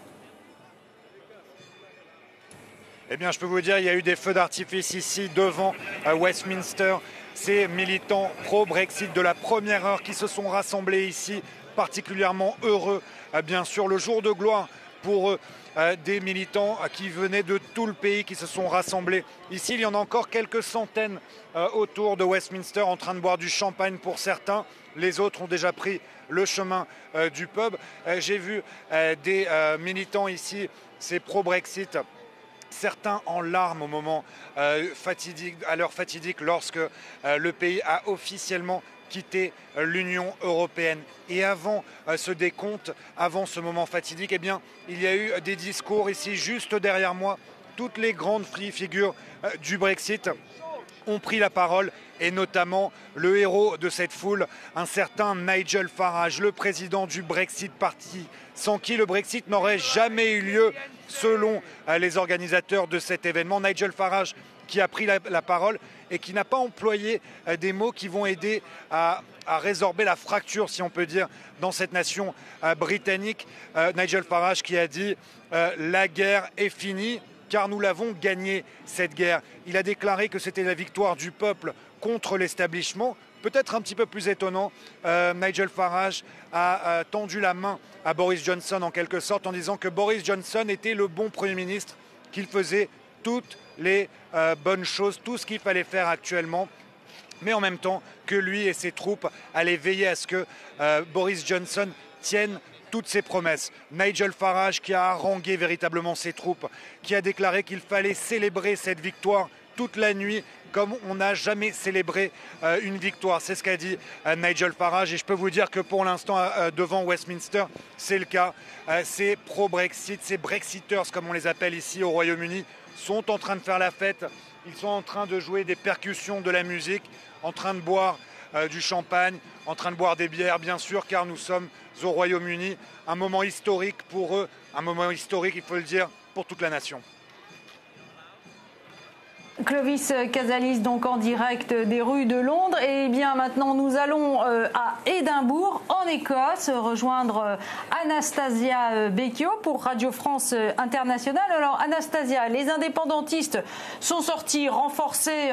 Eh bien, je peux vous dire, il y a eu des feux d'artifice ici devant Westminster. Ces militants pro-Brexit de la première heure qui se sont rassemblés ici, particulièrement heureux, bien sûr, le jour de gloire pour eux. Des militants qui venaient de tout le pays, qui se sont rassemblés. Ici, il y en a encore quelques centaines autour de Westminster en train de boire du champagne pour certains. Les autres ont déjà pris le chemin du pub. J'ai vu des militants ici, c'est pro-Brexit, certains en larmes au moment fatidique, à l'heure fatidique lorsque le pays a officiellement quitté l'Union européenne. Et avant ce décompte, avant ce moment fatidique, eh bien, il y a eu des discours ici, juste derrière moi. Toutes les grandes figures du Brexit ont pris la parole, et notamment le héros de cette foule, un certain Nigel Farage, le président du Brexit Party, sans qui le Brexit n'aurait jamais eu lieu, selon les organisateurs de cet événement. Nigel Farage qui a pris la parole et qui n'a pas employé des mots qui vont aider à résorber la fracture, si on peut dire, dans cette nation britannique. Nigel Farage qui a dit « La guerre est finie ». Car nous l'avons gagnée, cette guerre. Il a déclaré que c'était la victoire du peuple contre l'establishment. Peut-être un petit peu plus étonnant, Nigel Farage a tendu la main à Boris Johnson en quelque sorte en disant que Boris Johnson était le bon Premier ministre, qu'il faisait toutes les bonnes choses, tout ce qu'il fallait faire actuellement, mais en même temps que lui et ses troupes allaient veiller à ce que Boris Johnson tienne toutes ces promesses. Nigel Farage qui a harangué véritablement ses troupes, qui a déclaré qu'il fallait célébrer cette victoire toute la nuit comme on n'a jamais célébré une victoire. C'est ce qu'a dit Nigel Farage et je peux vous dire que pour l'instant devant Westminster, c'est le cas. Ces pro-Brexit, ces Brexiters comme on les appelle ici au Royaume-Uni, sont en train de faire la fête. Ils sont en train de jouer des percussions, de la musique, en train de boire du champagne, en train de boire des bières bien sûr car nous sommes au Royaume-Uni. Un moment historique pour eux, un moment historique il faut le dire pour toute la nation. Clovis Casalis, donc en direct des rues de Londres. Et bien maintenant, nous allons à Édimbourg, en Écosse, rejoindre Anastasia Becchio pour Radio France Internationale. Alors Anastasia, les indépendantistes sont sortis renforcés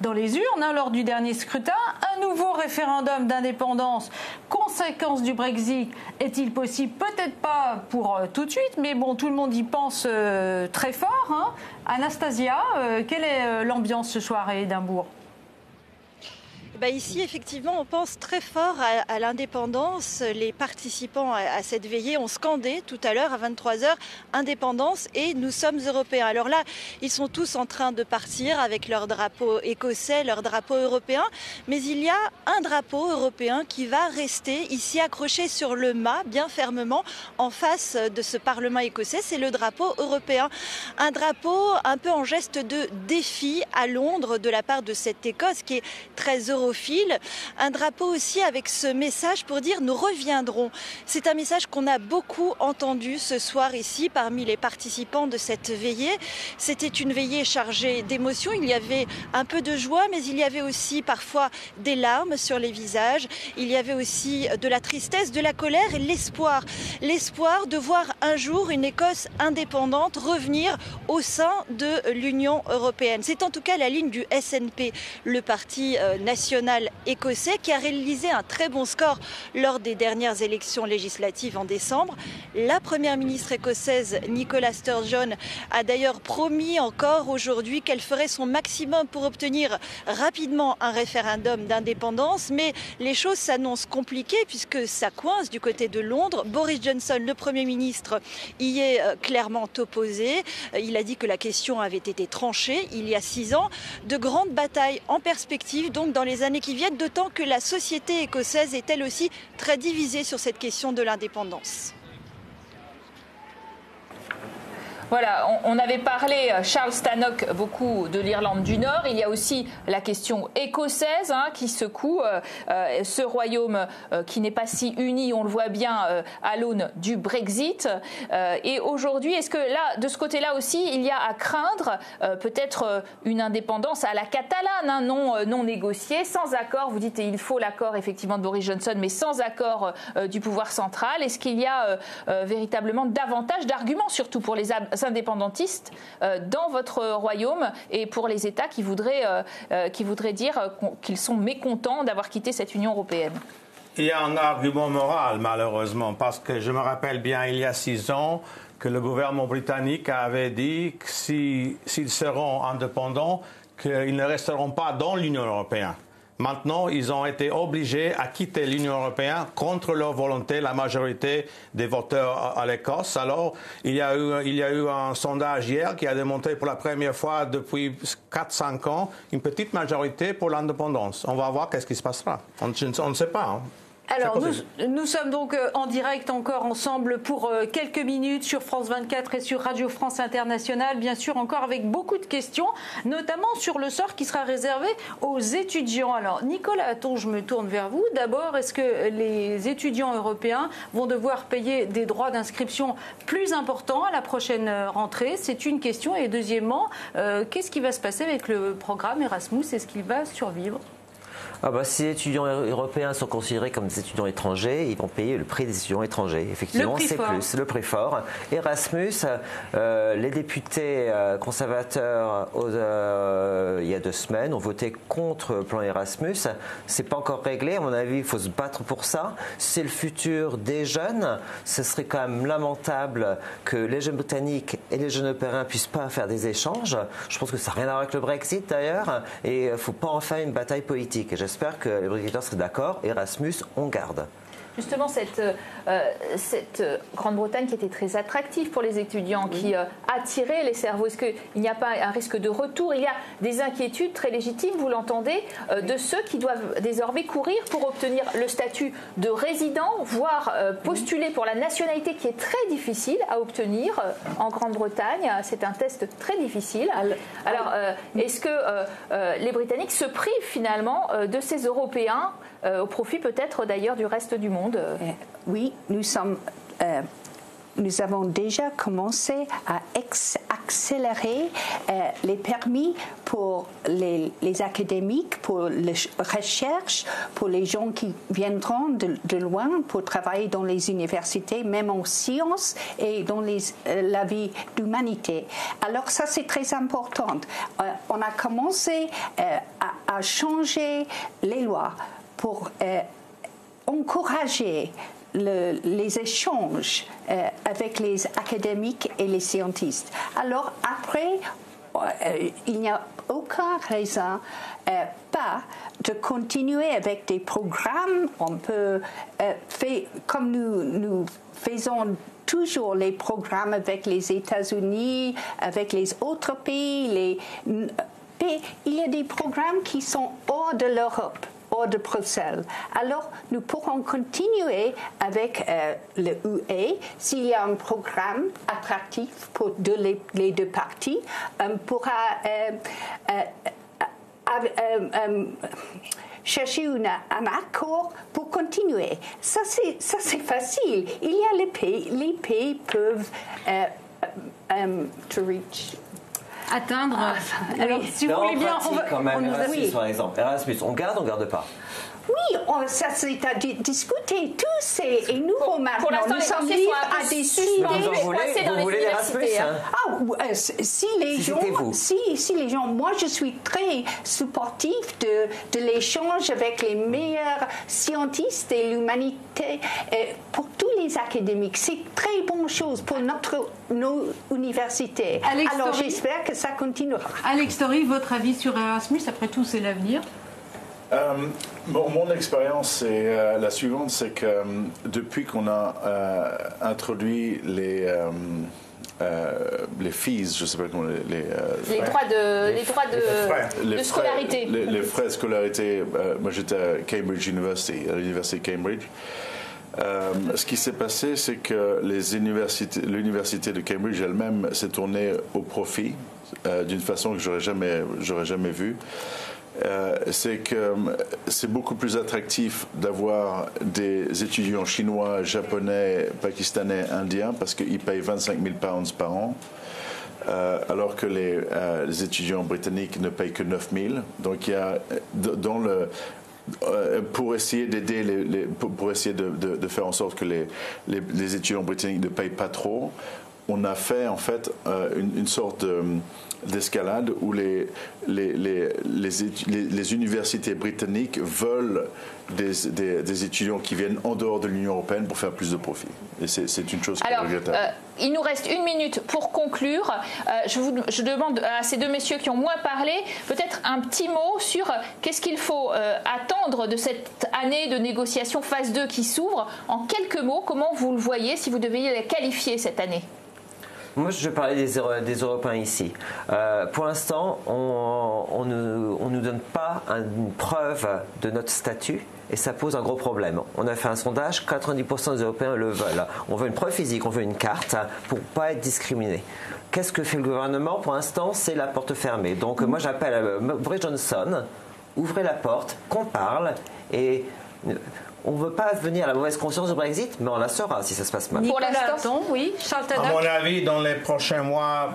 dans les urnes lors du dernier scrutin. Un nouveau référendum d'indépendance, conséquence du Brexit, est-il possible? Peut-être pas pour tout de suite, mais bon, tout le monde y pense très fort, hein. Anastasia, quelle est l'ambiance ce soir à Édimbourg? Ici, effectivement, on pense très fort à l'indépendance. Les participants à cette veillée ont scandé tout à l'heure à 23h « Indépendance » et « Nous sommes européens ». Alors là, ils sont tous en train de partir avec leur drapeau écossais, leur drapeau européen. Mais il y a un drapeau européen qui va rester ici accroché sur le mât, bien fermement, en face de ce Parlement écossais. C'est le drapeau européen. Un drapeau un peu en geste de défi à Londres de la part de cette Écosse qui est très europhile. Un drapeau aussi avec ce message pour dire nous reviendrons. C'est un message qu'on a beaucoup entendu ce soir ici parmi les participants de cette veillée. C'était une veillée chargée d'émotions. Il y avait un peu de joie, mais il y avait aussi parfois des larmes sur les visages. Il y avait aussi de la tristesse, de la colère et l'espoir. L'espoir de voir un jour une Écosse indépendante revenir au sein de l'Union européenne. C'est en tout cas la ligne du SNP, le parti national écossais qui a réalisé un très bon score lors des dernières élections législatives en décembre. La première ministre écossaise Nicola Sturgeon a d'ailleurs promis encore aujourd'hui qu'elle ferait son maximum pour obtenir rapidement un référendum d'indépendance, mais les choses s'annoncent compliquées puisque ça coince du côté de Londres. Boris Johnson, le Premier ministre, y est clairement opposé. Il a dit que la question avait été tranchée il y a 6 ans. De grandes batailles en perspective donc dans les années qui viennent, d'autant que la société écossaise est elle aussi très divisée sur cette question de l'indépendance. Voilà, on avait parlé, Charles Stanock, beaucoup de l'Irlande du Nord. Il y a aussi la question écossaise qui secoue ce royaume qui n'est pas si uni, on le voit bien, à l'aune du Brexit. Et aujourd'hui, est-ce que là, de ce côté-là aussi, il y a à craindre peut-être une indépendance à la catalane, non négociée, sans accord? Vous dites il faut l'accord effectivement de Boris Johnson, mais sans accord du pouvoir central. Est-ce qu'il y a véritablement davantage d'arguments, surtout pour les indépendantistes dans votre royaume et pour les États qui voudraient dire qu'ils sont mécontents d'avoir quitté cette Union européenne? Il y a un argument moral, malheureusement, parce que je me rappelle bien, il y a 6 ans, que le gouvernement britannique avait dit que s'ils seront indépendants, qu'ils ne resteront pas dans l'Union européenne. Maintenant, ils ont été obligés à quitter l'Union européenne contre leur volonté, la majorité des voteurs à l'Écosse. Alors, il y a eu un sondage hier qui a démontré pour la première fois depuis 4-5 ans une petite majorité pour l'indépendance. On va voir qu'est-ce qui se passera. On ne sait pas. Alors, nous sommes donc en direct encore ensemble pour quelques minutes sur France 24 et sur Radio France Internationale, bien sûr encore avec beaucoup de questions, notamment sur le sort qui sera réservé aux étudiants. Alors, Nicolas Hatton, je me tourne vers vous. D'abord, est-ce que les étudiants européens vont devoir payer des droits d'inscription plus importants à la prochaine rentrée? C'est une question. Et deuxièmement, qu'est-ce qui va se passer avec le programme Erasmus? Est-ce qu'il va survivre? Si les étudiants européens sont considérés comme des étudiants étrangers, ils vont payer le prix des étudiants étrangers. Effectivement, c'est plus le prix fort. Erasmus, les députés conservateurs il y a 2 semaines ont voté contre le plan Erasmus. C'est pas encore réglé. À mon avis, il faut se battre pour ça. C'est le futur des jeunes. Ce serait quand même lamentable que les jeunes britanniques et les jeunes européens puissent pas faire des échanges. Je pense que ça n'a rien à voir avec le Brexit d'ailleurs. Et il ne faut pas en faire une bataille politique. Et j'espère que les Britanniques seraient d'accord. Erasmus, on garde. justement cette Grande-Bretagne qui était très attractive pour les étudiants, qui attirait les cerveaux. Est-ce qu'il n'y a pas un risque de retour? Il y a des inquiétudes très légitimes, vous l'entendez, de ceux qui doivent désormais courir pour obtenir le statut de résident, voire postuler pour la nationalité qui est très difficile à obtenir en Grande-Bretagne. C'est un test très difficile. Alors, est-ce que les Britanniques se privent finalement de ces Européens au profit peut-être d'ailleurs du reste du monde? Oui, nous avons déjà commencé à accélérer les permis pour les académiques, pour les recherches, pour les gens qui viendront de loin pour travailler dans les universités, même en sciences et dans la vie d'humanité. Alors ça, c'est très important. On a commencé à changer les lois pour encourager les échanges avec les académiques et les scientistes. Alors après, il n'y a aucune raison pas de continuer avec des programmes. On peut faire comme nous faisons toujours les programmes avec les États-Unis, avec les autres pays. Mais il y a des programmes qui sont hors de l'Europe, hors de Bruxelles. Alors, nous pourrons continuer avec le UE s'il y a un programme attractif pour les deux parties. On pourra chercher un accord pour continuer. Ça, c'est facile. Il y a les pays peuvent to reach. Atteindre. Alors, si vous voulez bien, quand même, Erasmus, par exemple. Erasmus, on garde garde pas? Oui, ça c'est à discuter. Tout c'est nouveau maintenant. Pour l'instant, nous sommes libres à décider. Vous voulez l'Erasmus, si les gens, moi je suis très supportif de l'échange avec les meilleurs scientistes et l'humanité pour tous les académiques. C'est une très bonne chose pour nos universités. Alors j'espère que ça continuera. Alex Story, votre avis sur Erasmus? Après tout, c'est l'avenir. Mon expérience est la suivante, c'est que depuis qu'on a introduit les fees, je ne sais pas comment les droits de scolarité. Les frais de scolarité. Moi, j'étais à Cambridge University, à l'université de Cambridge. Ce qui s'est passé, c'est que l'université de Cambridge elle-même s'est tournée au profit d'une façon que j'aurais jamais vue. C'est que c'est beaucoup plus attractif d'avoir des étudiants chinois, japonais, pakistanais, indiens parce qu'ils payent 25 000 pounds par an, alors que les étudiants britanniques ne payent que 9 000. Donc il y a pour essayer d'aider pour essayer de faire en sorte que les étudiants britanniques ne payent pas trop, on a fait en fait une sorte d'escalade où les universités britanniques veulent des étudiants qui viennent en dehors de l'Union européenne pour faire plus de profit. Et c'est une chose qui est regrettable. Il nous reste 1 minute pour conclure. Je demande à ces deux messieurs qui ont moins parlé, peut-être un petit mot sur qu'est-ce qu'il faut attendre de cette année de négociation phase 2 qui s'ouvre. En quelques mots, comment vous le voyez si vous deviez la qualifier cette année? Moi, je vais parler des Européens ici. Pour l'instant, on ne nous donne pas une preuve de notre statut et ça pose un gros problème. On a fait un sondage, 90% des Européens le veulent. On veut une preuve physique, on veut une carte pour ne pas être discriminé. Qu'est-ce que fait le gouvernement? Pour l'instant, c'est la porte fermée. Donc, moi, j'appelle Boris Johnson, ouvrez la porte, qu'on parle et... On ne veut pas venir à la mauvaise conscience du Brexit, mais on la saura si ça se passe mal. Pour l'instant, oui. Charles Tannock. À mon avis, dans les prochains mois,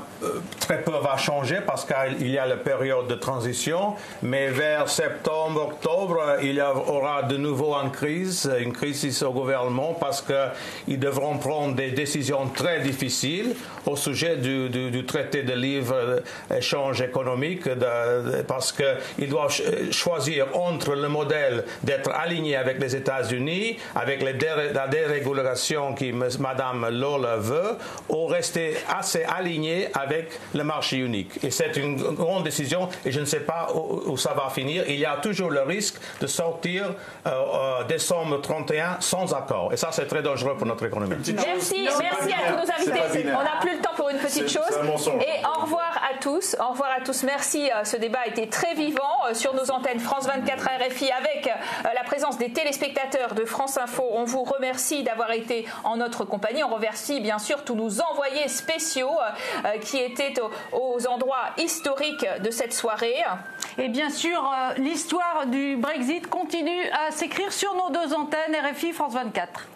très peu va changer parce qu'il y a la période de transition. Mais vers septembre, octobre, il y aura de nouveau une crise au gouvernement parce qu'ils devront prendre des décisions très difficiles au sujet du traité de libre-échange économique parce qu'ils doivent choisir entre le modèle d'être aligné avec les États-Unis, avec la dérégulation que Mme Lawler veut, ont resté assez alignés avec le marché unique. Et c'est une grande décision et je ne sais pas où ça va finir. Il y a toujours le risque de sortir décembre 31 sans accord. Et ça, c'est très dangereux pour notre économie. Merci à tous nos invités. On n'a plus le temps pour une petite chose. Et au revoir à tous. Au revoir à tous. Merci. Ce débat a été très vivant sur nos antennes France 24 RFI avec la présence des téléspectateurs de France Info. On vous remercie d'avoir été en notre compagnie. On remercie bien sûr tous nos envoyés spéciaux qui étaient aux endroits historiques de cette soirée. Et bien sûr, l'histoire du Brexit continue à s'écrire sur nos deux antennes RFI France 24.